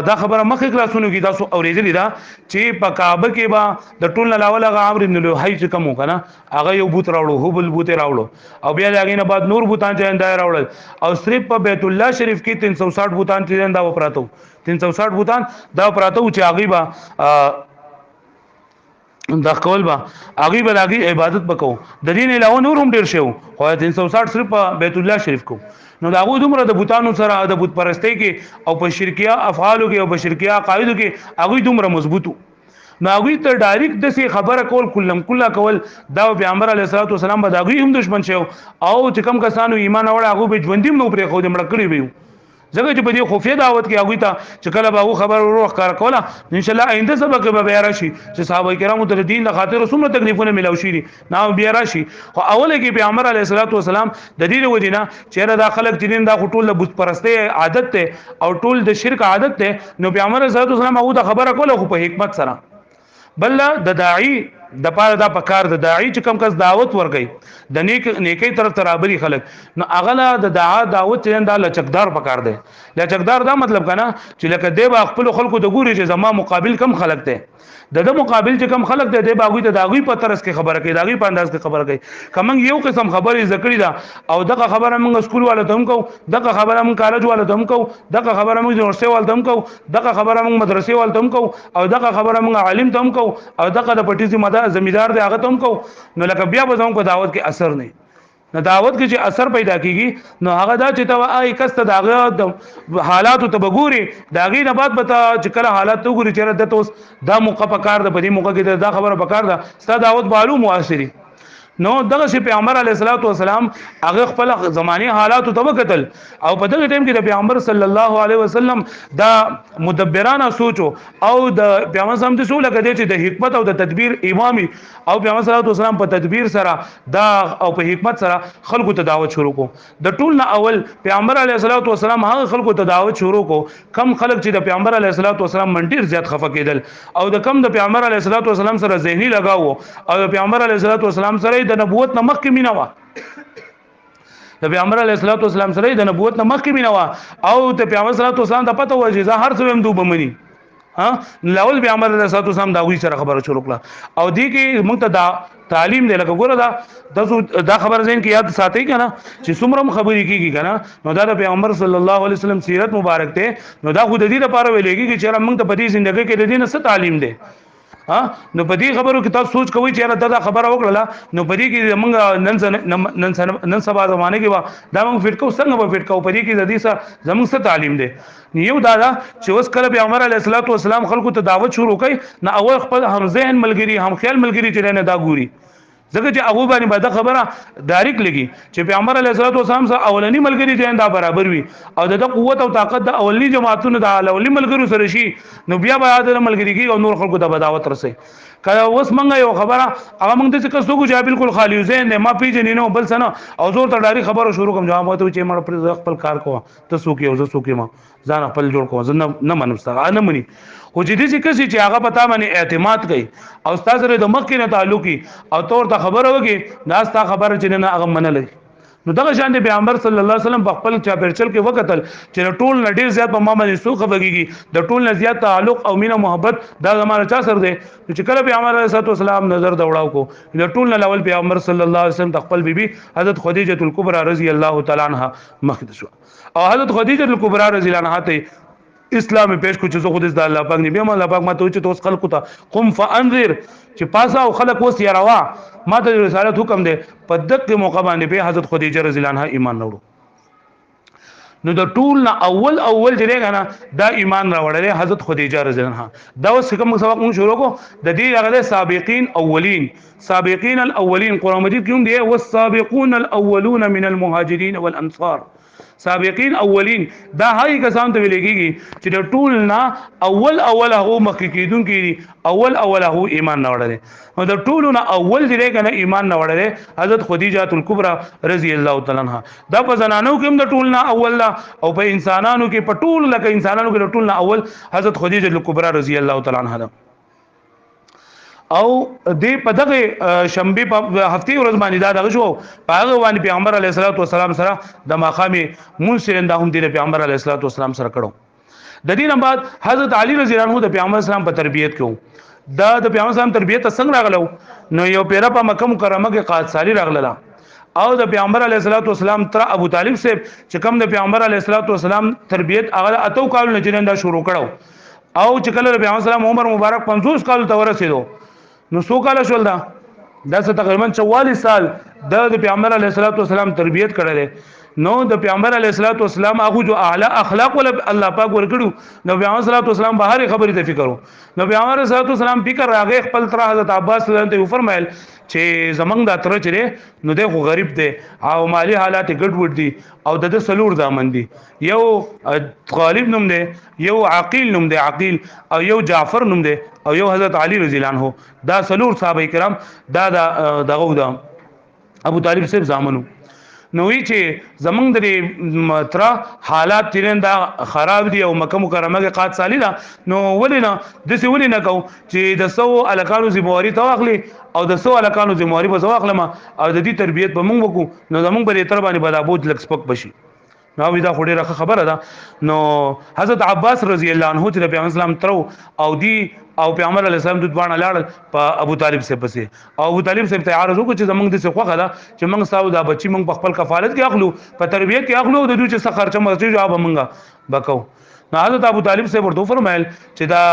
دا خبره مخکې کلاسونو کې تاسو اورېدلې ده چې په کعبه کې با د ټول لاول هغه عمرو بن لوحی چې کوم کنه هغه یو بوت راوړو هوبل بوت راوړو او بیا دغه نه بعد نور بوتان چې انده راوړل او صرف په بیت الله شریف کې 360 بوتان چې انده وپراتو 360 بوتان دا پراتو چې هغه با دا کول با هغه به هغه عبادت وکاو د دین علاوه نور هم ډیر شو خو 360 صرف په بیت الله شریف کو نو دا غو دومره د بوتانو سره د بوت پرستی کې او په شرکیه افعالو کې او په شرکیه عقایدو کې هغه دومره مضبوطو نو هغه ته ډایرکټ د سي خبره کول کله کول دا پیغمبر علیه الصلاۃ والسلام به هغه هم دشمن شو او چې کم کسانو ایمان اورا هغه به ژوندیم نو پرې خو دې مړ کړی وي ځکه چې په دې خفیه دعوت کې هغه ته چې کله به خبر وروخ کار کوله ان شاء الله آینده سبق به بیا راشي چې صحابه کرامو ته دین د خاطر څومره تکلیفونه ملو شي نه بیا راشي خو اوله کې پیغمبر علیه الصلاۃ والسلام د دې ودینه چې دا خلک دین دا ټول د بت پرسته عادت ته او ټول د شرک عادت ته نو پیغمبر علیه الصلاۃ والسلام هغه د خبره کوله خو په حکمت سره بل د داعی د پاره دا پکار د داعی چې کم کس دعوت ورګي د نیکی طرف ترابري خلک نو اغلا د دعوت چې دا لچکدار پکار دی لچکدار دا مطلب کنه چې لکه دی با خپل خلکو د ګوري چې زما مقابل کم خلک دی د مقابل چې کم خلک دی باغوي ته داغوي په ترس کې خبره کوي داغوي په انداز کې خبره کوي کوم یو قسم خبره ذکرې دا او دغه خبره موږ سکول والا ته هم کو دغه خبره موږ کالج والا ته هم کو دغه خبره موږ یونیورسيټي والا ته هم کو دغه خبره موږ مدرسې والا ته هم کو او دغه خبره موږ عالم ته هم کو او دغه د پټي ذمہ زمیدار دی هغه ته هم کو نو لکه بیا به زموږ په دعوت کې اثر نه نو دعوت کې چې اثر پیدا کیږي نو هغه دا چې ته آی کسته داغه د حالات ته بګوري داغه نه بعد به چې کله حالات ته وګوري چې د توس دا موقع پکار د بدی موقع کې دا خبره پکار ده ستاسو دعوت معلوم موثري نو دغه شی پیغمبر علیه الصلاۃ والسلام هغه خپل زماني حالات ته وکتل او په دغه ټیم کې د پیغمبر صلی الله علیه وسلم دا مدبرانه سوچو او د پیغمبر سم د سوله کده چې د حکمت او د تدبیر امامي او پیغمبر صلی الله علیه وسلم په تدبیر سره دا او په حکمت سره خلکو ته دعوت شروع کو د ټول نه اول پیغمبر علیه الصلاۃ والسلام هغه خلکو ته دعوت شروع کو کم خلک چې د پیغمبر علیه الصلاۃ والسلام منډیر زیات خفه کېدل او د کم د پیغمبر علیه الصلاۃ والسلام سره ذهني لگاو او د پیغمبر علیه الصلاۃ والسلام سره د نبوت نه مخکې مینا وا د پیغمبر علیه الصلاۃ والسلام سره د نبوت نه مخکې مینا وا او د پیغمبر صلی الله علیه وسلم د پته وځي زه هر څه هم دوه بمني ها لاول پیغمبر علیه الصلاۃ والسلام دا وی سره خبره شروع کړه او دی کې موږ ته دا تعلیم دی لکه ګوره دا خبر زین کې یاد ساتي کنه چې څومره خبرې کیږي کنه نو دا د پیغمبر صلی الله علیه وسلم سیرت مبارک ته نو دا خود دې لپاره ویلېږي چې موږ ته په دې ژوندۍ کې د دې نه څه تعلیم دی نو په دې خبرو کې تاسو سوچ کوئ چې دا خبره وکړه نو په دې کې موږ نن سبا زمانه کې دا موږ فټ کو څنګه به فټ کو په دې کې د دې سره زموږ څه تعلیم دی یو دا چې اوس کله پیغمبر علیه الصلاۃ والسلام خلکو ته دعوت شروع کړي نو اول خپل هم ذهن ملګری هم خیال ملګری چې نه دا ګوري ځکه چې ابو باندې به دا خبره ډایرکټ لګي چې پیغمبر علیه الصلاۃ والسلام سره اولنی ملګری چې دا برابر وي او د قوت او طاقت د اولنی جماعتونو د اولنی ملګرو سره شي نو بیا به د ملګری کې او نور خلکو ته بداوت رسي کله اوس منګه یو خبره هغه موږ ته څه کوو چې بالکل خالی ذهن نه ما پیژنې نو بل څه او زور ته ډاری خبره شروع کوم جواب ورته چې مړ پر خپل کار کوه ته سوکې او زه سوکې ما ځان خپل جوړ کوم زه نه منم ستاره نه مني خو چې دې څه کسي چې هغه پتا باندې اعتماد کوي او استاد سره د مخ کې نه تعلقي او تور ته خبره وږي دا ستا خبره چې نه هغه منلې نو دغه شان د پیغمبر صلی الله علیه وسلم په خپل چا پرچل کې وکتل چې ټول نډیر زیات په ما باندې سوخه وږي د ټول نه زیات تعلق او مینه محبت دا زماره چا سره دی چې کله پیغمبر علیه السلام نظر دوړاو کو د ټول نه لول پیغمبر صلی الله علیه وسلم خپل بیبي حضرت خدیجه الکبرى رضی الله تعالی عنها مخکې شو او حضرت خدیجه الکبرى رضی الله عنها ته اسلام پیش کو چې زه خود د الله پاک نبی الله پاک ماته چې توس خلق ته قم فانذر چې پاسا او خلق وس يروا ما ته رسالت حکم دی په دغه موقع باندې به حضرت خدیجه رضی الله عنها ایمان وروړو نو د ټول نه اول چې کنه دا ایمان راوړل حضرت خدیجه رضی الله عنها دا اوس کوم سبق مون شروع کو د دې هغه سابقین اولین سابقین الاولین قران مجید کوم دی والسابقون الاولون من المهاجرین والانصار سابقین اولین دا هغه کسان ته ویل کېږي چې د ټول نه اول هغه مخکې کېدون کې اول هغه ایمان نه وړل نو د ټول نه اول چې کنه ایمان نه وړل حضرت خدیجه الکبرى رضی الله تعالی عنها دا په زنانو کې هم د ټول نه اول او په انسانانو کې په ټول لکه انسانانو کې د ټول نه اول حضرت خدیجه الکبرى رضی الله تعالی عنها او دې په دغه شنبه په هفتي ورځ باندې دا دغه شو په هغه باندې پیغمبر علیه الصلاۃ والسلام سره د ماقام منصرن دا هم د پیغمبر علیه الصلاۃ والسلام سره کړو د دې نه بعد حضرت علی رضی الله عنه د پیغمبر اسلام په تربیت کې دا د پیغمبر اسلام تربیت څنګه راغلو نو یو پیره په مکه مکرمه کې قادسالی راغله او د پیغمبر علیه الصلاۃ والسلام تر ابو طالب سے چې کوم د پیغمبر علیه الصلاۃ والسلام تربیت هغه اتو کال نه جننده شروع کړو او چې کله د پیغمبر اسلام عمر مبارک 50 کال ته ورسېدو نو سو کال شول دا تقریبا 44 سال د پیغمبر علیه الصلاۃ والسلام تربیت کړل نو د پیغمبر علیه الصلاۃ والسلام هغه جو اعلی اخلاق ول الله پاک ورکړو نو پیغمبر علیه الصلاۃ والسلام بهر خبرې ته فکر نو پیغمبر علیه الصلاۃ والسلام فکر راغی خپل تر حضرت عباس رضی الله عنه فرمایل چې زمنګ دا تر چره نو د غریب دی او مالی حالات ګډوډ دي او د سلور دامن دي یو غالب نوم دی یو عقیل نوم دی عقیل او یو جعفر نوم دی او یو حضرت علی رضی الله عنه دا سلور صحابه کرام دا دغه ابو طالب صاحب زامنو نو وی چې زمنګ د تر حالات تیرنده خراب دي او مکه مکرمه کې قات سالی دا نو ولینا د څه ولینا کو چې د سو الکانو ذمہواری تواخلي او د سو الکانو ذمہواری په زواخلم او د دې تربیت به موږ وکړو نو زمنګ به تر باندې بدابوت لک سپک بشي نو دا خو ډیره خبره ده نو حضرت عباس رضی الله عنه چې پیغمبر اسلام ترو او دی او پیغمبر علیه السلام د دوانه لاړ په ابو طالب سے پسې او ابو طالب سے ته عرض وکړي چې زمنګ د څه خوخه ده چې موږ ساو دا بچي موږ په خپل کفالت کې اخلو په تربیت کې اخلو د دوی چې څه خرچه مرچه جواب موږ بکو نو حضرت ابو طالب سے ورته فرمایل چې دا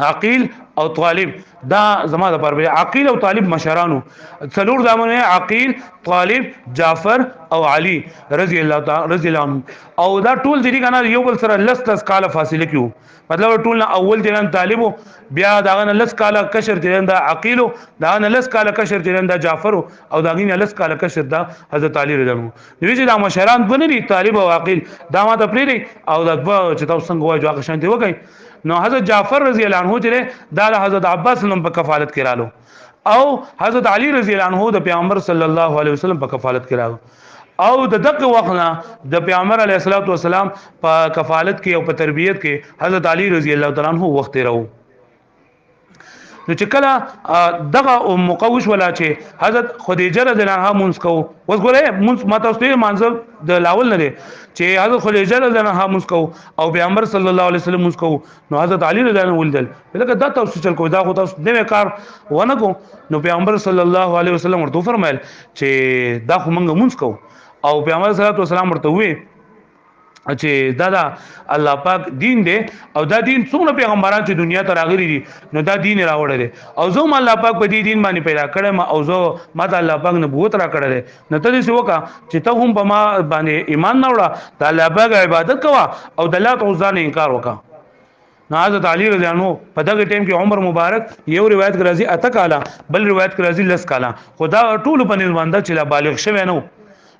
عقیل او طالب دا زما د پر عقیل او طالب مشرانو څلور دامن عقیل طالب جعفر او علي رضی الله عنه او دا ټول دي کنه یو بل سره لس کال فاصله کیو مطلب ټول اول دینن طالب بیا داغه لس کال کشر دینن دا عقیل داغه لس کال کشر دینن دا جعفر او داغه لس کال کشر دا حضرت علی رضی الله عنه دوی چې دا مشران بنري طالب او عقیل دا ما ته پری او دا چې تاسو څنګه وایو هغه شان دی وګي نو حضرت جعفر رضی الله عنه چې دا حضرت عباس نوم په کفالت کې رالو او حضرت علی رضی الله عنه د پیغمبر صلی الله علیه وسلم په کفالت کې رالو او د دغه وخت نه د پیغمبر علیه الصلاۃ والسلام په کفالت کې او په تربیت کې حضرت علی رضی الله تعالی عنہ وخت راو نو چې کله دغه مقوش ولا چې حضرت خدیجه رضی الله عنها مونږ کو اوس ګوره مونږ ماته ستې منځل د لاول نه دي چې حضرت خدیجه رضی الله عنها مونږ کو او پیغمبر صلی الله علیه وسلم مونږ کو نو حضرت علی رضی الله عنه ولدل لکه دا تاسو چل کو دا خو تاسو دغه کار ونه کو نو پیغمبر صلی الله علیه وسلم ورته فرمایل چې دا خو مونږ مونږ کو او پیغمبر صلی الله علیه وسلم ورته وی چې دا الله پاک دین دی او دا دین څومره پیغمبران چې دنیا ته راغلي دي نو دا دین راوړل او زه الله پاک په دې دین باندې پیدا کړم او زه ماته الله پاک نبوت را کړل نو ته دې وکا چې ته هم په ما باندې ایمان نه وړه د الله پاک عبادت کوا او د لات او ځان انکار وکا نو حضرت علی رضی الله عنه په دغه ټیم کې عمر مبارک یو روایت کې راځي اته کاله بل روایت کې راځي لس کاله خدا ټول په نسبت چې لا بالغ شوی نو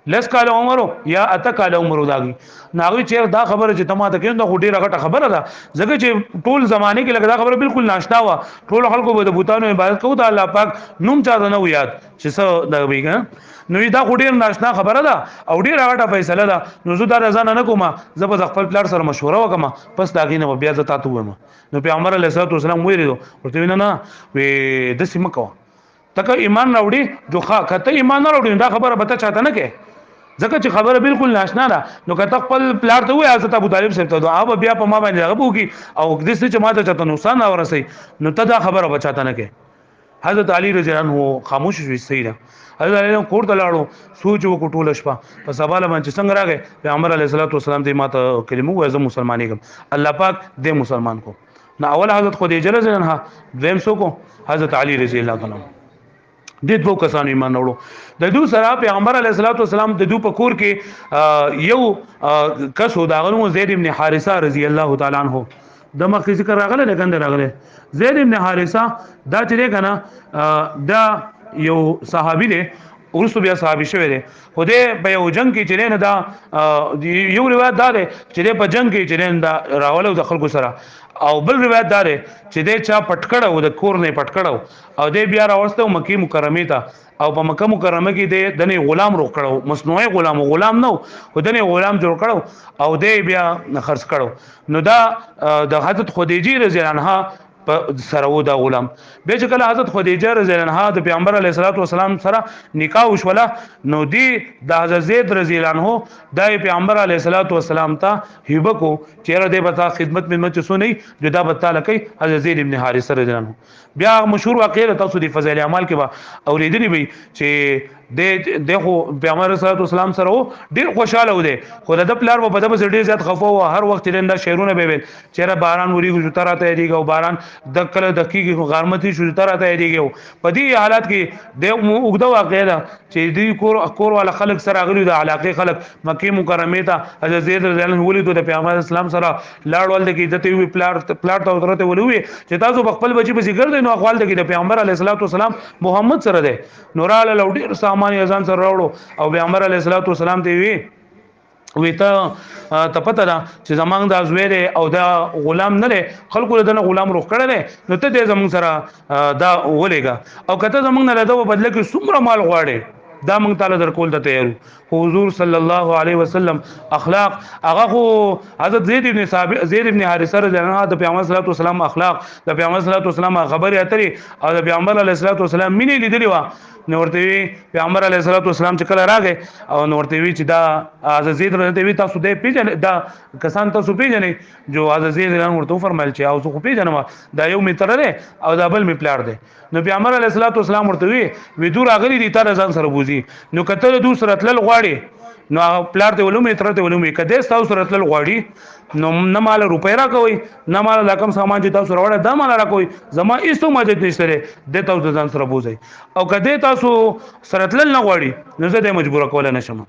لس کال عمرو یا اته کال عمرو داږي ناغي چې دا خبره چې تماته کې نو ډیره غټه خبره ده ځکه چې ټول زمانه کې لګدا خبره بالکل ناشنا و ټول خلکو به د بوتانو عبادت کوو د الله پاک نوم چا نه یاد چې څه دا ویګا نو دا ډیر ناشنا خبره ده او ډیره غټه فیصله ده نو زه دا رضا نه کوم زه به خپل پلار سره مشوره وکم پس دا غینه بیا زه تاسو وایم نو پیغمبر علیه الصلاه والسلام ویلو ورته نه وی د سیمه کو تک ایمان راوړي جو کته ایمان نه راوړي دا خبره به ته چاته نه کې ځکه چې خبره بالکل ناشنا ده نو کته خپل پلار ته وای حضرت ابو طالب صاحب ته دعا بیا په ما باندې هغه وکي او د دې چې ماته چاته نقصان اورسي نو ته دا خبره بچاته نه کې حضرت علی رضی الله عنه خاموش شوی سید حضرت علی کور ته لاړو سوچ وکړو ټول شپه په سوال باندې څنګه راغی پیغمبر علیه الصلاه والسلام دې ماته کلمه وای زه مسلمانېږم الله پاک دې مسلمان کو نو اول حضرت خدیجه رضی الله عنها دویم سو کو حضرت علی رضی الله تعالی د دوه کسانو ایمان وروړو د دوه سره پیغمبر علیه الصلاۃ والسلام د دوه په کور کې یو کس و دا غنو زید ابن حارثه رضی الله تعالی عنہ د مخکې ذکر راغله نه کنده راغله زید ابن حارثه دا چې کنه دا یو صحابي دی ورسو بیا صحابي شوی دی خو دې په یو جنگ کې چې نه دا یو روایت دا دی چې په جنگ کې چې نه دا راولو د خلکو سره او بل روایت دا دی چې دې چا پټکړه د کور نه پټکړه او دې بیا راوستو مکی مکرمه ته او په مکه مکرمه کې د دنه غلام روک کړو مصنوعي غلام نو خو دنه غلام جوړ کړو او دې بیا خرڅ کړو نو دا د حضرت خدیجه رضی الله عنها سره و دا غلام به چې کله حضرت خدیجه رضی الله عنها د پیغمبر علیه الصلاۃ والسلام سره نکاح وشوله نو دی د حضرت زید رضی الله عنه د پیغمبر علیه الصلاۃ والسلام ته هیبه کو چیرې د بتا خدمت من مچ سنئی جدا بتا لکې حضرت زید ابن حارثه رضی الله عنه بیا مشهور واقعه تاسو د فضائل اعمال کې با اوریدلی وي چې دغه پیغمبر صلی الله علیه وسلم سره ډیر خوشاله و دي خو د پلار په بده ډیر زیات خفه او هر وخت لنده شعرونه به ویل چیرې باران وریږي جو تراته دیږي او باران د کله دقیقې غرمتي شو تراته دیږي په دې حالات کې د وګړو واقعه ده چې دې کور والا خلک سره غلي د علاقه خلک مکه مکرمه ته حضرت زید رضی الله عنه ولید د پیغمبر اسلام سره لاړ ول د عزت وی پلار ته ورته ولوي چې تاسو خپل بچي به ذکر دي نو اقوال د پیغمبر علیه الصلاۃ والسلام محمد سره ده نوراله لوډیر سامان ځان سره راوړو او پیغمبر علیه الصلاۃ والسلام ته وی ته پته ده چې زمانګ د ازویره او دا غلام نه لري خلکو له غلام روخ کړل نو ته د زمونږ سره دا ولېګا او کته زمونږ نه لده په بدله کې څومره مال غواړي دا مونږ تعالی درکول ته تیار حضور صلی الله علیه وسلم اخلاق هغه خو حضرت زید ابن حارثه رضی الله عنه د پیغمبر صلی الله علیه وسلم اخلاق د پیغمبر صلی الله علیه وسلم خبرې اترې او د پیغمبر علیه الصلاۃ والسلام مینې لیدلې و نو ورته پیغمبر علیه الصلاۃ والسلام چې کله راغی او نو ورته وی چې دا حضرت زید رضی الله عنه تاسو دې پیژنې دا کسان تاسو پیژنې جو حضرت زید رضی الله عنه ورته فرمایل چې او څه پیژنم دا یو میتر دی او دا بل می پلار دی نو پیغمبر علیه الصلاۃ والسلام ورته وی دور اغلی دي تر ځان سره بوزي نو کته د دوسر تل غواړي نو پلار ته ولومې تر ته ولومې کده تاسو سره تل غواړي نو نه مال روپې را کوي نه مال رقم سامان چې تاسو راوړل دا مال را کوي زما ایستو ماجد نشته د تاسو ځان سره بوزي او کده تاسو سره تل نه غواړي نو زه د مجبور کول نه شم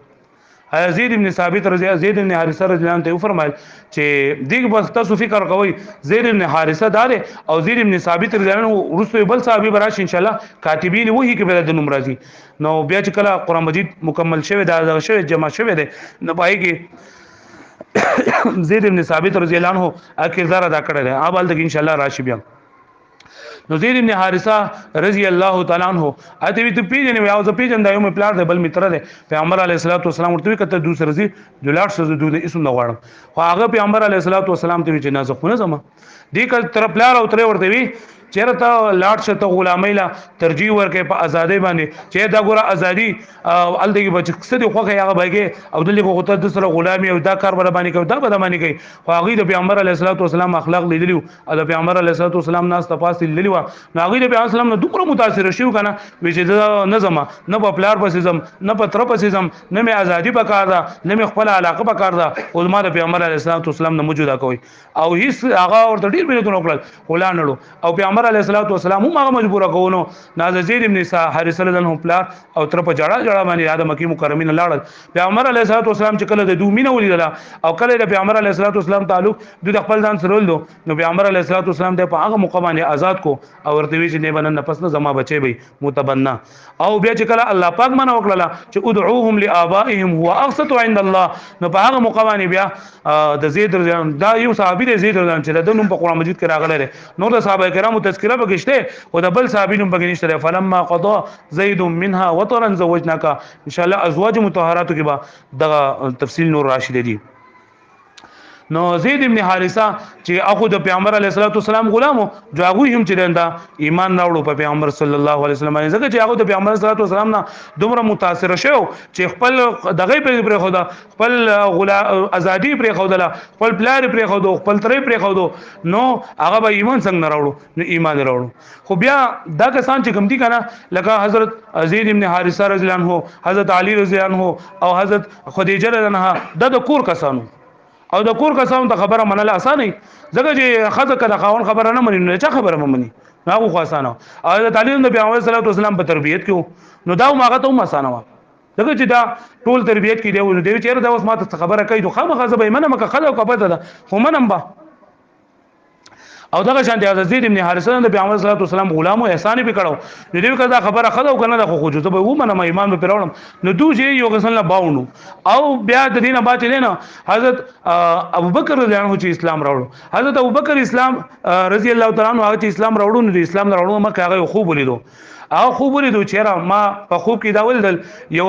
زید ابن ثابت رضی زید ابن حارثه رضی الله عنه فرمایل چې دیګ بس تاسو فکر کوئ زید ابن حارثه دار او زید ابن ثابت رضی الله عنه ورسره بل صحابي براش ان شاء الله کاتبین وਹੀ کې بل د نوم راځي نو بیا چې کله قران مجید مکمل شوی دا شوی جمع شوی دی نو پای کې زید ابن ثابت رضی الله عنه کردار ادا کړی دی اوبال د ان شاء الله راشي بیا نو زید ابن حارثه رضی الله تعالی عنہ اته وی ته پیژنې او زه پیژن دا یو پلار دی بل میتر دی پیغمبر علیه الصلاۃ والسلام ورته کته دوسر رضی جلاټ سره دوی اسم نه غواړم خو هغه پیغمبر علیه الصلاۃ والسلام ته چې نازه خونه زما دې کله تر پلار او تر ورته وی چیرته لاړ شته غلامۍ لا ترجیح ورکې په ازادۍ باندې چې دا ګوره ازادي ال دغه بچ څه دی خوخه هغه بګي او دلته خو ته سره غلامي او دا کار بر باندې کوي دا به باندې کوي خو هغه د پیغمبر علیه الصلاۃ والسلام اخلاق لیدلیو او د پیغمبر علیه الصلاۃ والسلام ناس تفاصیل لیدلیو نو هغه د پیغمبر اسلام نه دومره متاثر شو کنه چې دا نه زما نه په پلار پسې زم نه په تر پسې زم نه مې ازادي پکار ده نه مې خپل علاقه پکار ده او ما د پیغمبر علیه الصلاۃ والسلام نه موجوده کوي او هیڅ هغه ورته ډیر مینه وکړل ولانړو او پیغمبر علیه الصلاۃ والسلام هم هغه مجبور کوونو ناز زید ابن حارثه رضی الله پلار او تر په جړه باندې یاد مکی مکرمین لاړل پیغمبر علیه الصلاۃ والسلام چې کله د دومینه ولیدله او کله د پیغمبر علیه الصلاۃ والسلام تعلق د خپل ځان سره ولدو نو پیغمبر علیه الصلاۃ والسلام د په هغه موقع باندې آزاد کو او ورته وی چې نه بنن نفس نه زما بچي وي متبنا او بیا چې کله الله پاک منه وکړه چې ادعوهم لآبائهم هو اقسط عند الله نو په هغه موقع باندې بیا د زید رضی الله دا یو صحابي دی زید رضی الله چې د نوم په قران مجید کې راغلی نو د صحابه کرامو تذکرہ بغشته او د بل صحابینو بغنيشته فلما قضى زيد منها وطرا زوجناك ان شاء الله ازواج مطهرات کې با د تفصیل نور راشد دي نو زید ابن حارثه چې اخو د پیغمبر علیه الصلاۃ والسلام غلامو جو هغه هم چې دنده ایمان راوړو په پیغمبر صلی الله علیه وسلم باندې ځکه چې هغه د پیغمبر علیه الصلاۃ والسلام نه دومره متاثر شو چې خپل دغه پر خدا خپل ازادي پر خدا خپل پلار پر خدا خپل ترې پر خدا نو هغه به ایمان څنګه نه راوړو نو ایمان راوړو خو بیا دا کسان چې کوم دي کنه لکه حضرت زید ابن حارثه رضی الله عنه حضرت علی رضی الله عنه او حضرت خدیجه رضی الله عنها د کور کسانو او د کور کسانو ته خبره منل اسانه ځکه چې خزه کله خاون خبره نه مني نو چا خبره مني هغه خو اسانه او د تعلیم نبی محمد صلی الله علیه وسلم په تربیت کې نو دا ماغه ته هم اسانه و دغه چې دا ټول تربیت کې دی نو دی چیرې دا اوس ماته خبره کوي خو خامخا زه به منم که خدای او کبه ده خو منم با او دغه شان دی زید ابن حارثه د پیغمبر صلی الله علیه وسلم غلام او احسان به کړو نو دې کړه خبره خدای کنه د خو جو ته به و منم ایمان به پیروړم نو دوی چې یو غسل نه باونو او بیا د دینه با چې نه حضرت ابوبکر رضی الله عنه چې اسلام راوړو حضرت ابوبکر اسلام رضی الله تعالی عنہ هغه چې اسلام راوړو نو د اسلام راوړو مکه هغه خوب ولیدو او خوب ولیدو چې ما په خوب کې دا ولدل یو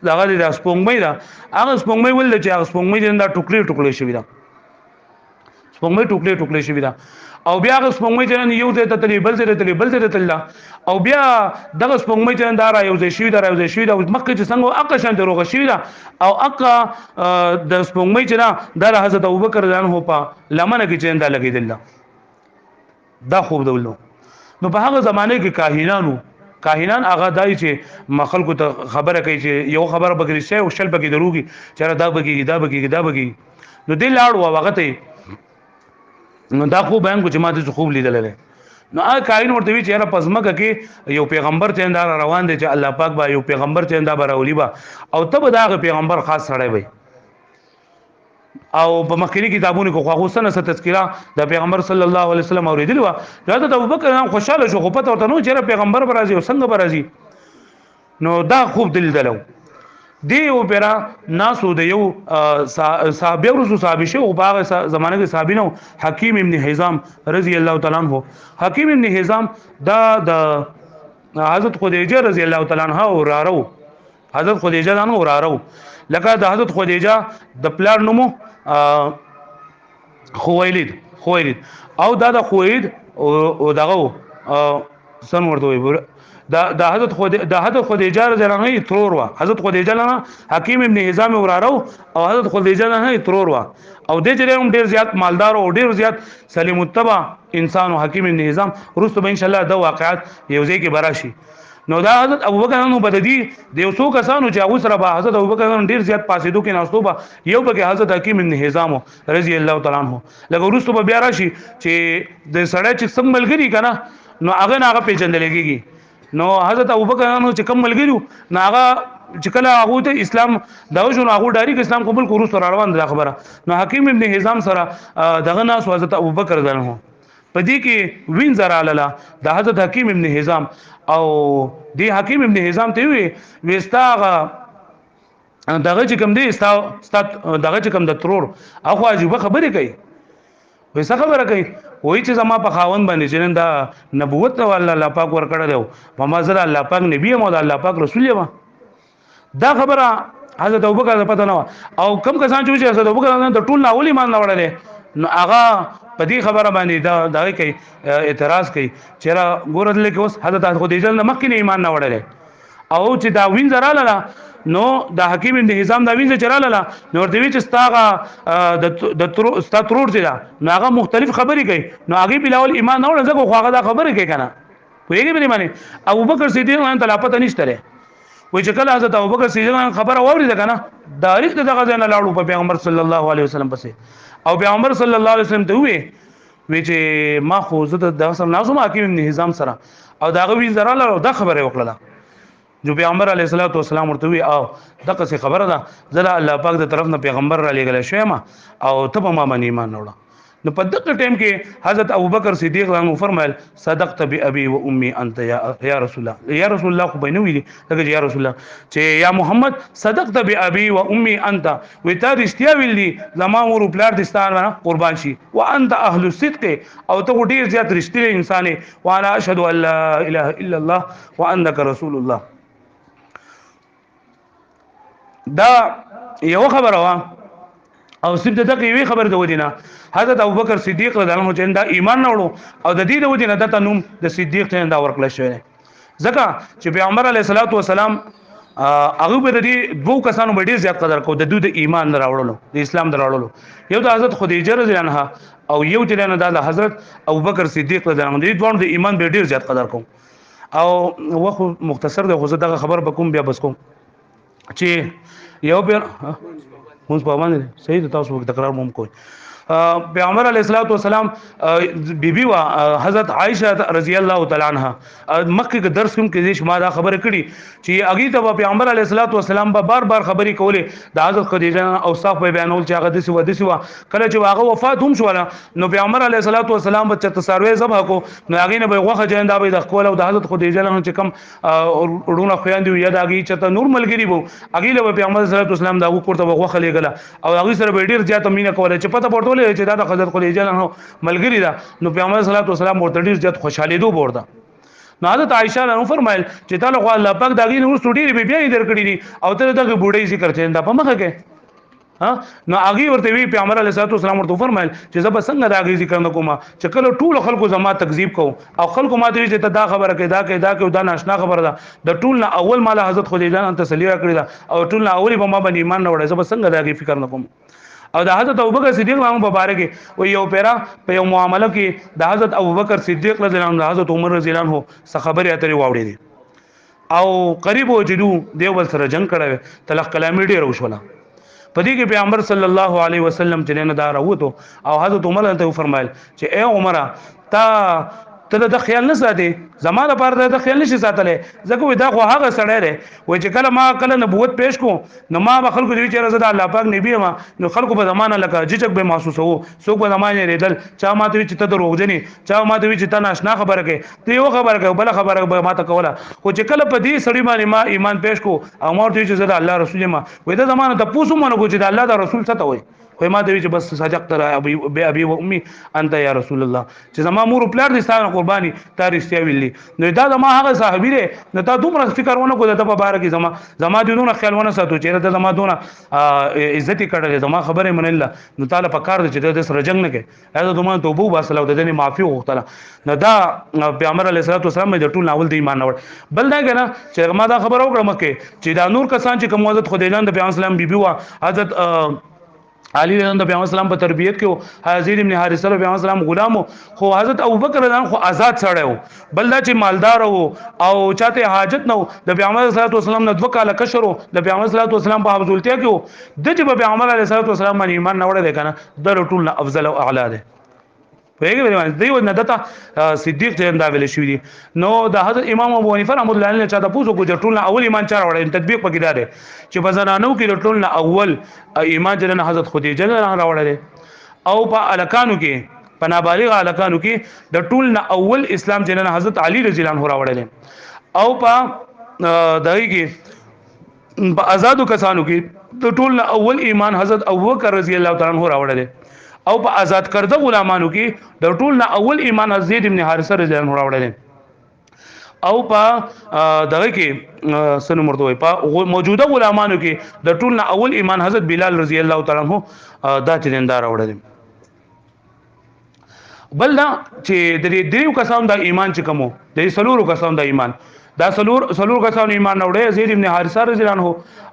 دغه د سپوږمۍ دا هغه سپوږمۍ ولدل چې هغه سپوږمۍ دا ټوکړي ټوکړي شوی دا سپوږمۍ ټوکړي ټوکړي شوی دا او بیا هغه سپوږمۍ چې یو ته تللی بل ته تللی بل ته تللی او بیا دغه سپوږمۍ چې دا را یو ځای شوی دا را یو ځای شوی دا مخکې چې څنګه اقا شان دروغه شوی دا او اقا د سپوږمۍ چې دا حضرت ابوبکر رضی الله عنه په لمنه کې چې دا لګیدل دا خوب دولو نو په هغه زمانه کې کاهنان هغه دای چې مخلکو ته خبره کوي چې یو خبره بګری شي او شل بګی دروږي چې دا بګی دا بګی دا بګی نو دې لاړ و هغه ته نو دا خو بیان کو چې ماته خوب لیدل نو هغه کاین ورته وی چې را پزماکه کې یو پیغمبر چیندار روان دي چې الله پاک با یو پیغمبر چیندا براولي با او تب دا پیغمبر خاص سره وي او په مخکې کتابونو کې خو سنه تذکرہ د پیغمبر صلی الله علیه وسلم اوریدل و حضرت ابوبکر هم خوشاله شو خو پته ورته نو چې پیغمبر برازي او څنګه برازي نو دا خوب دل دلو دی او پیرا ناسو د یو صحابه ورسو صحابه شو باغ زمانه کې صحابینو حکیم ابن حزام رضی الله تعالی عنہ حکیم ابن حزام دا د حضرت خدیجه رضی الله تعالی عنها ورارو حضرت خدیجه دانو ورارو لکه د حضرت خدیجه د پلار نومو خویلد او دا د خوید او دغه سن ورته وي د حضرت خدیجه رضی الله عنها ترور وا حضرت خدیجه لنا حکیم ابن حزام ورارو او حضرت خدیجه لنا ترور وا او د جره ډیر زیات مالدار او ډیر زیات سلیم متبع انسان او حکیم ابن حزام ورسته به ان شاء الله د واقعات یو ځای کې براشي نو دا حضرت ابوبکر نو بددي د یو څو کسانو چې هغه سره به حضرت ابوبکر ډیر زیات پاسېدو کې ناستو به یو به حضرت حکیم ابن حزام رضی الله تعالی عنہ لکه ورسته به بیا راشي چې د سړی چې څنګه ملګری کنه نو هغه پیژندلېږي نو حضرت ابوبکر نو چې کوم ملګریو ناغه چې کله هغه ته اسلام دا شو هغه ډایرک اسلام قبول کړو سره روان د خبره نو حکیم ابن حزام سره دغه ناس حضرت ابوبکر ځنه پدې کې وین زرا لاله د حضرت حکیم ابن حزام او دی حکیم ابن حزام ته وی وستاغه دغه چې کوم دی دغه چې کوم د ترور اخو عجیب خبره کوي ویسا خبره کوي وای چې زما په خاوند باندې چې دا نبوت نو الله پاک ور کړل دی په مازه الله پاک نبی مو الله پاک رسول ما دا خبره حضرت ابوبکر پته نه او کم کسان چې حضرت ابوبکر د ټول ناول ایمان نه وړل نو هغه په دې خبره باندې دا کوي اعتراض کوي چې را ګورل کې اوس حضرت خدیجه نه مخکې ایمان نه وړل او چې دا وین زراله نو د حکیم ابن حزام دا وینځ چراله نو ورته وی چې ستاغه د ستاترور چې دا نو هغه مختلف خبرې کوي نو هغه بلاول ایمان نه ورځه خو هغه دا خبرې کوي کنه ویګي به معنی ابوبکر صدیق ان تلاپت نشته لري وای چې کله حضرت ابوبکر صدیق خبر اورید کنه تاریخ دغه ځای نه لاړو په پیغمبر صلی الله علیه وسلم پسې او پیغمبر صلی الله علیه وسلم ته وی چې ما خو زه د سم نازم حکیم ابن حزام سره او دا غوی زراله دا خبره وکړه جو پیغمبر علیه الصلاۃ والسلام ورته وی او دغه څه خبره ده زله الله پاک د طرف نه پیغمبر را لېګل شوی ما او ته ما باندې ایمان وروړه نو په دغه ټیم کې حضرت ابوبکر صدیق رضی الله فرمایل صدقت بابي و امي انت یا رسول الله خو بینه ویلي دغه یا رسول الله چې یا محمد صدقت بابي و امي انت و ته رښتیا ویلي زما مور پلار دستان قربان شي وانت اهل الصدق او ته ډیر زیات رښتینی انسان وانا اشهد ان لا اله الا الله وانك رسول الله دا یو خبره وا او سب دغه یوې خبر د ودینه حضرت ابوبکر صدیق رضی الله عنه چې دا ایمان نه وړو او د دې د ودینه د تنوم د صدیق ته دا ورکړل شوی ځکه چې پیغمبر علیه الصلاۃ والسلام هغه به د دې دوه کسانو ډیر زیات قدر کو د دوی د ایمان راوړلو د اسلام راوړلو یو د حضرت خدیجه رضی الله عنها او یو چې نه د حضرت ابوبکر صدیق رضی الله عنه دې دوه د ایمان به ډیر زیات قدر کوم او وخت مختصر د خو دغه خبر بکوم بیا بس کوم چې یو بیر مونږ په باندې صحیح تاسو وخت تکرار مم کوی پیغمبر علیه الصلاۃ والسلام بیبي وا حضرت عائشه رضی الله تعالی عنها مکه کې درس کوم کې ما دا خبره کړي چې اگې ته پیغمبر علیه الصلاۃ والسلام به بار بار خبرې کولې د حضرت خدیجه او صاحب په بیانول چې هغه دسی ودسی وا کله چې هغه وفات هم شو نو پیغمبر علیه الصلاۃ والسلام به تصاروی ذبح کو نو هغه نه به غوخه جندا به د خپل او د حضرت خدیجه له چې کم ورونه خويندې یا د هغه چې نور ملګری وو هغه له پیغمبر علیه الصلاۃ والسلام دا وکړه غوخه لګله او هغه سره به ډیر زیات مینه کوله چې پته پورته چې دا د حضرت خدیجه له ملګری دا نو پیغمبر صلی الله علیه وسلم ورته ډیر زیات خوشاله دو ورده نو حضرت عائشہ له فرمایل چې تعالی خو الله پاک داګي نور سټی بیا یې درکړي دي او ته دغه بوډۍ ذکر چې دا په مخه کې ها نو هغه ورته وی پیغمبر علیه الصلوۃ والسلام ورته فرمایل چې زب څنګه داګي ذکر نه کوم چې کله ټول خلکو زما تکذیب کو او خلکو ما ته چې دا خبره کې دا ناشنا خبره ده د ټول نه اول مال حضرت خدیجه ان تسلی کړی دا او ټول نه اولی به ما باندې ایمان نه وړي زب څنګه داګي فکر نه کوم او د حضرت ابوبکر صدیق رحمه مبارک او یو پیرا په یو معاملې کې د حضرت ابوبکر صدیق رضی الله عنه د حضرت عمر رضی الله عنه څخه خبرې اترې واوړې دي او قریب وجدو دیوبل سره جنگ کړو تلخ کلامي ډیر وشوله پدې کې پیغمبر صلی الله علیه وسلم چې نه دار وته او حضرت عمر ته فرمایل چې اے عمره ته د خیال نه ساتي زماده پر د خیال نشي ساتلې ځکه دا خو هغه سړی دی وای چې کله ما کله نبوت پیش کو نو ما به خلکو دوی چې رضا الله پاک نبی ما نو خلکو په زمانه لکه جچک به محسوسو څوک په زمانه ریدل چا ماته چې ته دروغجنې چا ماته چې ته ناشنا خبره کوي ته یو خبره کوي بل خبره به ماته کوله خو چې کله په دې سړی باندې ما ایمان پیش کو او ما ته چې زه الله رسول ما وای دا زمانه ته پوسو مونږ کو چې الله دا رسول څه ته وای خو ما دوی چې بس صدق تر ابي و امي انت یا رسول الله چې زما مور او پلار دي ستاسو قرباني تاریخ ویلي نو دا زما هغه صحابي دي نو تا دومره فکر ونه کو د په بار کې زما دونه خیال ونه ساتو چې دا زما دونه عزت کړل زما خبره من الله نو تعالی په کار دي چې د سره جنگ نه کوي دا دومره توبه واسلو د دې معافي وغوښتله نو دا پیغمبر علیه الصلوۃ والسلام د ټول ناول دی ایمان اور بل دا کنه چې ما دا خبر وکړم کې چې دا نور کسان چې کوم حضرت خدای جان د پیغمبر اسلام بیبي وا حضرت علی رضی الله عنه اسلام په تربیت کې حضرت ابن حارثه رضی الله عنه غلام خو حضرت ابوبکر رضی الله عنه خو آزاد سړی بل دا چې مالدار او چاته حاجت نه د پیغمبر صلی الله علیه وسلم نه 2 کال کشرو د پیغمبر صلی الله علیه وسلم په حضورتیا کې د چې پیغمبر علیه الصلوۃ والسلام باندې ایمان نه وړي کنه د ټول افضل او اعلی ده پیغمبر دیو نه دته صدیق ته دا ویل شوی دي نو د حضرت امام ابو حنیفه رحمۃ اللہ علیہ چا د پوزو کو ټول اول ایمان چار وړي تطبیق پکې دا ده چې په زنانو کې ټول اول ایمان جن حضرت خدیجه راوړل او په الکانو کې په نابالغ الکانو کې د ټول اول اسلام جن حضرت علی رضی الله عنه راوړل او په دغه کې په آزادو کسانو کې د ټول اول ایمان حضرت ابوبکر رضی الله تعالی عنہ راوړل او په آزاد کرده غلامانو کې د ټول نه اول ایمان زید ابن حارثه رضی الله عنه راوړل او په دغه کې سن مرته وي په موجوده غلامانو کې د ټول نه اول ایمان حضرت بلال رضی الله تعالی عنہ دا چې دندار راوړل بل دا چې د دریو کسانو د ایمان چې کومو د سلورو کسانو د ایمان دا سلور کسانو ایمان راوړل زید ابن حارثه رضی الله عنه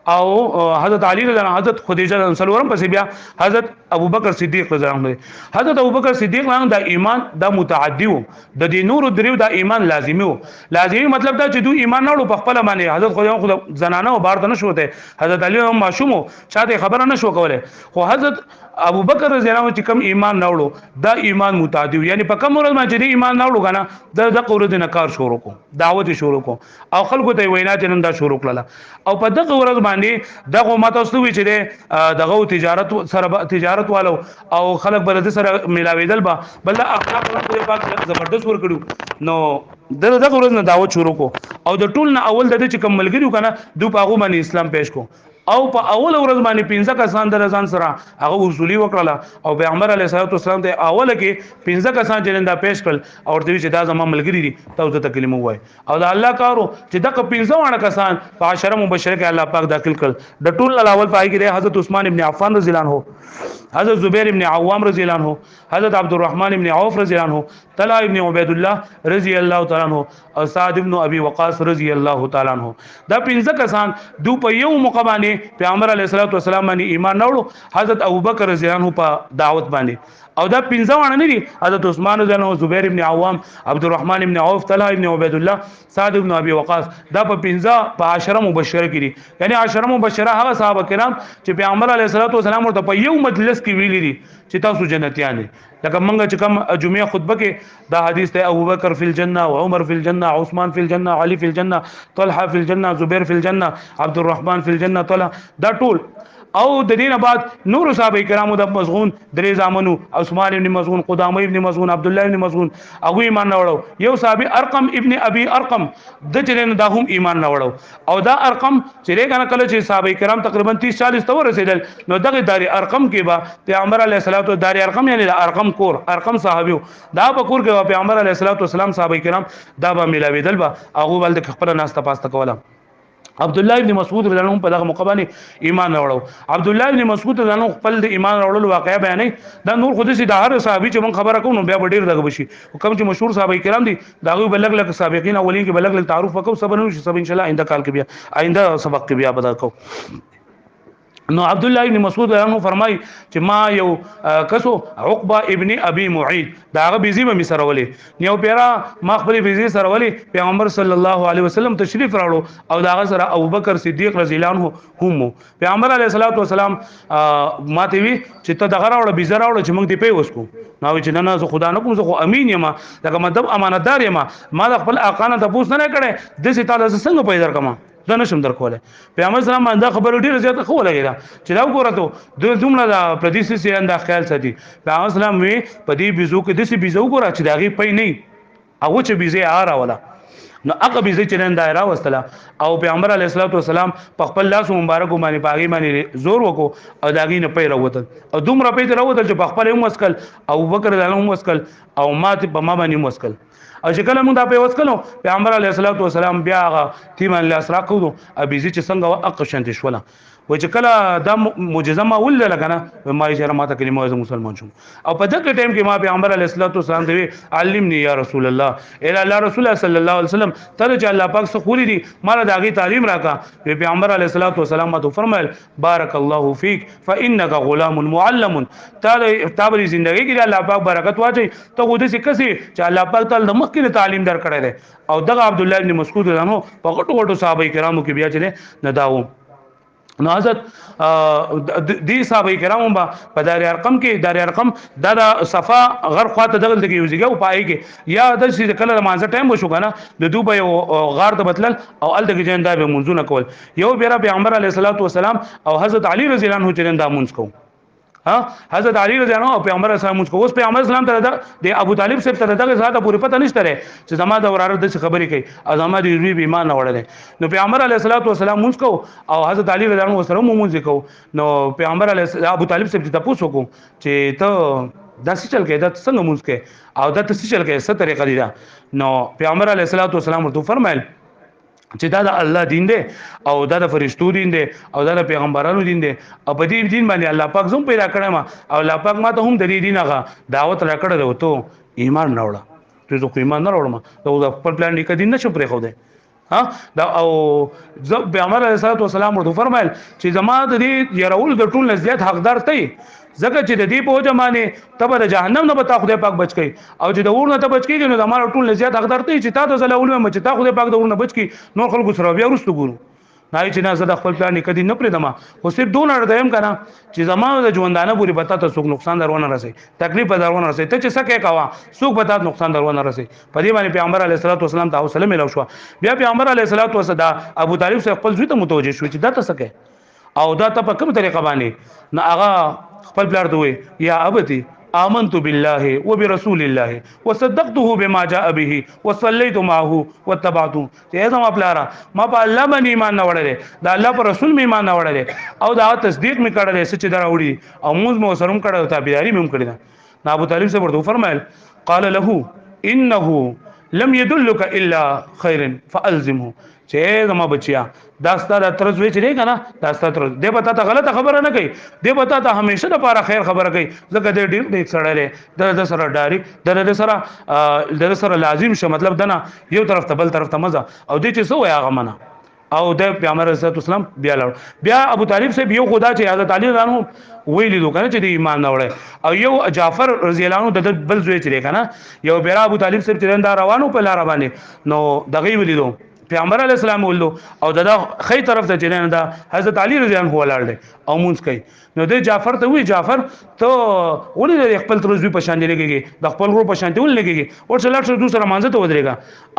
او حضرت علی رضی الله عنه حضرت خدیجه رضی الله عنها پس بیا حضرت ابوبکر صدیق رضی الله عنه حضرت ابوبکر صدیق رضی الله عنه د ایمان د متعدی وو د دې نور دریو د ایمان لازمی وو لازمی مطلب دا چې دوی ایمان نه وړو په خپل باندې حضرت خدای زنانه او بار نه شوته حضرت علی هم معصوم چاته خبره نه شو کوله خو حضرت ابوبکر رضی الله عنه چې کوم ایمان نه وړو دا ایمان متعدی یعنی په کوم ورځ باندې ایمان نه وړو کنه د قرود نکار شروع کو دعوت شروع کو او خلکو ته وینا چې نن دا شروع کړه او په دغه ورځ باندې دغه ماته سوي چې دغه تجارت سره تجارت والو او خلک بلد سره ملاویدل با بل اخلاق په پاک زبردست ور کړو نو دغه ورځ نه دعوت شروع کو او د ټول نه اول د چې کوم ملګریو کنه دو پاغو باندې اسلام پیش کو او په اول ورځ باندې 15 کسان در ځان سره هغه وصولي وکړه او پیغمبر علیه الصلوۃ والسلام ته اوله کې 15 کسان جننده پیش کړل او ورته چې دا زما ملګری دي تاسو ته کلمه وای او دا الله کارو چې دغه 15 وانه کسان په 10 مبشره کې الله پاک داخل کړ د ټول الاول پای کې حضرت عثمان ابن عفان رضی الله عنه حضرت زبیر ابن عوام رضی الله عنه حضرت عبد الرحمن ابن عوف رضی الله عنه طلحه ابن عبید الله رضی الله تعالی عنه او سعد ابن ابي وقاص رضی الله تعالی عنه دا 15 کسان دو په یو مقبانه پیغمبر علیه الصلوۃ والسلام باندې ایمان راوړو حضرت ابوبکر رضی الله عنه په دعوت باندې او دا پنځه وانه نه دي حضرت عثمان رضی الله عنه زبیر ابن عوام عبدالرحمن ابن عوف طلحه ابن عبید الله سعد ابن ابي وقاص دا په پنځه په عشره مبشره کې دي یعنی عشره مبشره هغه صحابه کرام چې پیغمبر علیه الصلاه والسلام ورته په یو مجلس کې ویلي دي چې تاسو جنتیان دي لکه منګه چې کوم جمعه خطبه کې دا حدیث ته ابوبکر فی الجنه وعمر فی الجنه عثمان فی الجنه علی فی الجنه طلحه فی الجنه زبیر فی الجنه عبدالرحمن فی الجنه طلحه دا ټول او د دینه بعد نور صحابه کرامو د مزغون درې زامنو عثمان ابن مزغون قدامه ابن مزغون عبد الله ابن مزغون هغه ایمان نه وړو یو صحابي ارقم ابن ابي ارقم د چرنه دا هم ایمان نه وړو او دا ارقم چې کنه کله چې صحابه کرام تقریبا 30 40 تور رسیدل نو دغه داري ارقم کې با پیغمبر علیه الصلاۃ والسلام داري ارقم یعنی دا ارقم کور ارقم صحابيو دا په کور کې پیغمبر علیه الصلاۃ والسلام صحابه کرام دا به ملاویدل با هغه ول د خپل ناس ته پاسته کوله عبد الله ابن مسعود رضی الله عنه په دغه مقابله ایمان راوړو عبد الله ابن مسعود رضی الله عنه خپل د ایمان راوړلو واقعیا بیانې دا نور خود سي د هر صحابي چې مون خبره کوو بیا ډیر دغه بشي کوم چې مشهور صحابه کرام دي دا غو بلغ لک سابقین اولین کې بلغ لک تعارف وکاو سبا نو سب ان شاء الله آینده کال کې بیا آینده سبق کې بیا بدا کو نو عبد الله ابن مسعود عنه فرمای چې ما یو کسو عقبه ابن ابي معيط دا غ بيزي به سرولې یو پیرا ما خپل بيزي سرولې پیغمبر صلی الله علیه وسلم تشریف راوړو او دا غ سره ابوبکر صدیق رضی الله عنه هم پیغمبر علیه الصلاه والسلام ماته وی چې ته دغه راوړ بيزي راوړ چې موږ دی په وسکو نو چې نه زه خدا نه کوم زه خو امین یم دا مطلب امانتدار یم ما خپل اقانه تاسو نه کړه د سي تعالی څنګه پیدا کړم دا نشم در کوله پیغمبر سلام دا خبر ډیره زیاته خو لګیدا چې دا وګورته د دومره د پردیس سي انده خیال ساتي پیغمبر سلام وی په دې بيزو کې د سي بيزو ګوره چې داغي پي نه او چې بيزي آرا ولا نو هغه بيزي چې نن دایره وستله او پیغمبر علیه الصلاه والسلام په خپل لاس مبارک باندې پاغي باندې زور وکړو او داغي نه پي راوتل او دومره پي راوتل چې په خپل هم وسکل او بکر دلهم وسکل او مات په ما باندې وسکل او چې کله موږ دا په وسکلو پیغمبر علیه الصلاه والسلام بیا هغه تیمان له اسرا کوو ابي چې څنګه واقع شانت شوله و چې کله دا معجزه ما ول لګنه ما یې ماته کلمه از مسلمان شوم او په دغه ټیم کې ما پیغمبر علیه الصلاه والسلام ته علمني یا رسول الله الا الله رسول الله صلی الله علیه وسلم تر چې الله پاک څخه خوري دي مال داغي تعلیم راکا پیغمبر علیه الصلاه والسلام ته فرمایل بارک الله فیک فانک غلام معلم تابری زندگی کې الله پاک برکت واچي ته خو دې کسي چې الله پاک تعالی د مخکې تعلیم در کړی دی او دغه عبد الله ابن مسعود رانو په غټو غټو صحابه کرامو کې بیا چې نه داو نو حضرت دې صحابه کرامو په دار ارقم کې دار ارقم د صفا غر خواته دغه کې یوځي او پای کې یا د چې کله مانځه ټایم وشو کنه د دوبه غار ته بتلل او ال دغه جن دا به منځونه کول یو بیره پیغمبر علیه الصلاۃ والسلام او حضرت علی رضی الله عنه چې دا منځ کو ها حضرت علی رضی الله عنه او پیغمبر اسلام کو اوس پیغمبر اسلام ته د ابو طالب صاحب ته دغه زاده پوری پته نشته چې زما د وراره د خبرې کوي او زما د ریبي ایمان نه وړل نو پیغمبر علیه الصلاۃ والسلام مونږ کو او حضرت علی رضی الله عنه سره مونږ کو نو پیغمبر علیه ابو طالب صاحب ته پوښتنه کو چې ته داسې چل کې دا څنګه مونږ کې او دا څه چل کې څه طریقه دی نو پیغمبر علیه الصلاۃ والسلام ورته فرمایل چې دا د الله دین دی او دا د فرشتو دین دی او دا د پیغمبرانو دین دی او په دې دین باندې الله پاک زوم پیدا کړم او الله پاک ما ته هم د دې دین هغه دعوت را کړی دی ته ایمان نه وړه ته زه ایمان نه وړم دا خپل پلان لیک دین نشو پرې خو دی ها دا او پیغمبر علیه الصلاه والسلام ورته فرمایل چې زما د دې يرول د ټول زیات حقدار ته زکه چې د دې په ځمانه تبه د جهنم نه بتا خدای پاک بچ کی او چې د ورنه ته بچ کیږي نو د مال ټول زیات حقدار ته چې تا ته زله علم چې تا خدای پاک د ورنه بچ کی نور خلکو سره بیا ورستو ګورو نه چې نه زده خپل پلان کدي نه پرې دما خو صرف دون اړدایم کنه چې زمانه د ژوندانه پوری بتا ته څوک نقصان درونه رسي تکلیف درونه رسي ته چې سکه کاوه څوک بتا نقصان درونه رسي په دې باندې پیغمبر علیه الصلاه والسلام ته حوصله ملو شو بیا پیغمبر علیه الصلاه والسلام ابو طالب سے خپل زوی ته متوجه شو چې دا ته سکه او دا ته په کوم طریقه باندې نه هغه خپل بلار دوی یا ابتی آمنت بالله وبرسول الله وصدقته بما جاء به وصليت معه واتبعته ته زما پلارا ما په الله باندې ایمان نه وړل دا الله پر رسول می ایمان نه وړل او دا تصدیق می کړل چې دا وړي او موږ مو سره کړه تابعداري مې کړی دا ابو طالب سے ورته فرمایل قال له انه لم يدلك الا خير فالزمه چې زما بچیا دا ستاره ترز وی چې دی کنه دا ستاره ترز دی پتا ته غلطه خبره نه کوي دی پتا ته همیشه د پاره خیر خبره کوي ځکه دی ډیر دی سړی د سره ډایرک د سره لازم شه مطلب دنه یو طرف ته بل طرف ته مزه او دی چې سو یا غمنه او د پیغمبر علیه السلام بیا لاړ. بیا ابو طالب سے یو خدا چې حضرت علی رضی الله ویلی دو کنه چې د ایمان نه وړي او یو جعفر رضی الله عنه د بل زوی چې کنه یو بیره ابو طالب سے چې روانو په لار باندې نو دغه ویلی دو پیغمبر علی السلام ولو او دا خې طرف ته چنه دا حضرت علی رضی الله عنه ولاړ دي او مونږ کوي نو د جعفر ته وی جعفر ته ولې د خپل ترزوی په شان دی لګيږي د خپل ورو په شان دی ول لګيږي او څه لاټ دوسره مانځه ته ودرېګا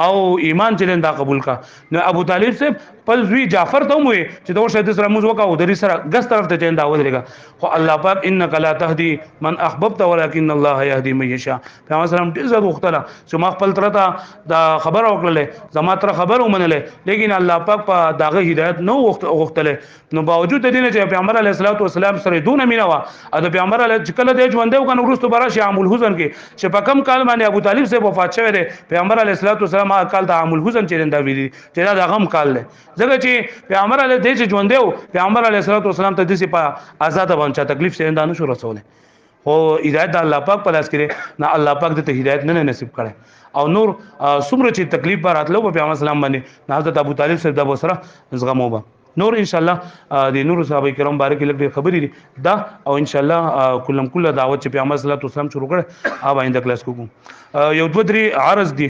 او ایمان چلن دا قبول کا نو ابو طالب سے پل زوی جعفر ته وی چې دا شه د سره موږ وکاو د سره ګس طرف ته چنه دا ودرېګا خو الله پاک انک لا تهدی من احببت ولكن الله يهدي من يشاء پیغمبر سلام دې زړه وختله چې ما خپل تر ته دا خبر وکړله زما تر خبر ومنله لیکن الله پاک په داغه هدایت نو وختله نو باوجود د دې چې پیغمبر علیه السلام سره دونه مینا وا د پیغمبر علیه کله د ژوندې وکنه ورستو برا عام الحزن کې چې په کم کال باندې ابو طالب سے وفات شوه دی پیغمبر علیه السلام کال د عام الحزن چیرنده ویلي چې دا غم کال دی ځکه چې پیغمبر علیه د ژوندې او پیغمبر علیه السلام ته د سي په آزاد باندې تکلیف چیرنده نشو رسوله او هدایت د الله پاک په لاس کې نه الله پاک د هدایت نه نصیب کړي او نور څومره چې تکلیف بار راتلو په پیغمبر اسلام باندې حضرت ابو طالب سے د بسره زغمو به نور ان شاء الله د نور صحابه کرام بارک لګ خبرې دي دا او ان شاء الله کله دعوت چې پیغمبر صلی الله علیه وسلم شروع کړ اوبه آینده کلاس کوو یو دوه درې عرض دي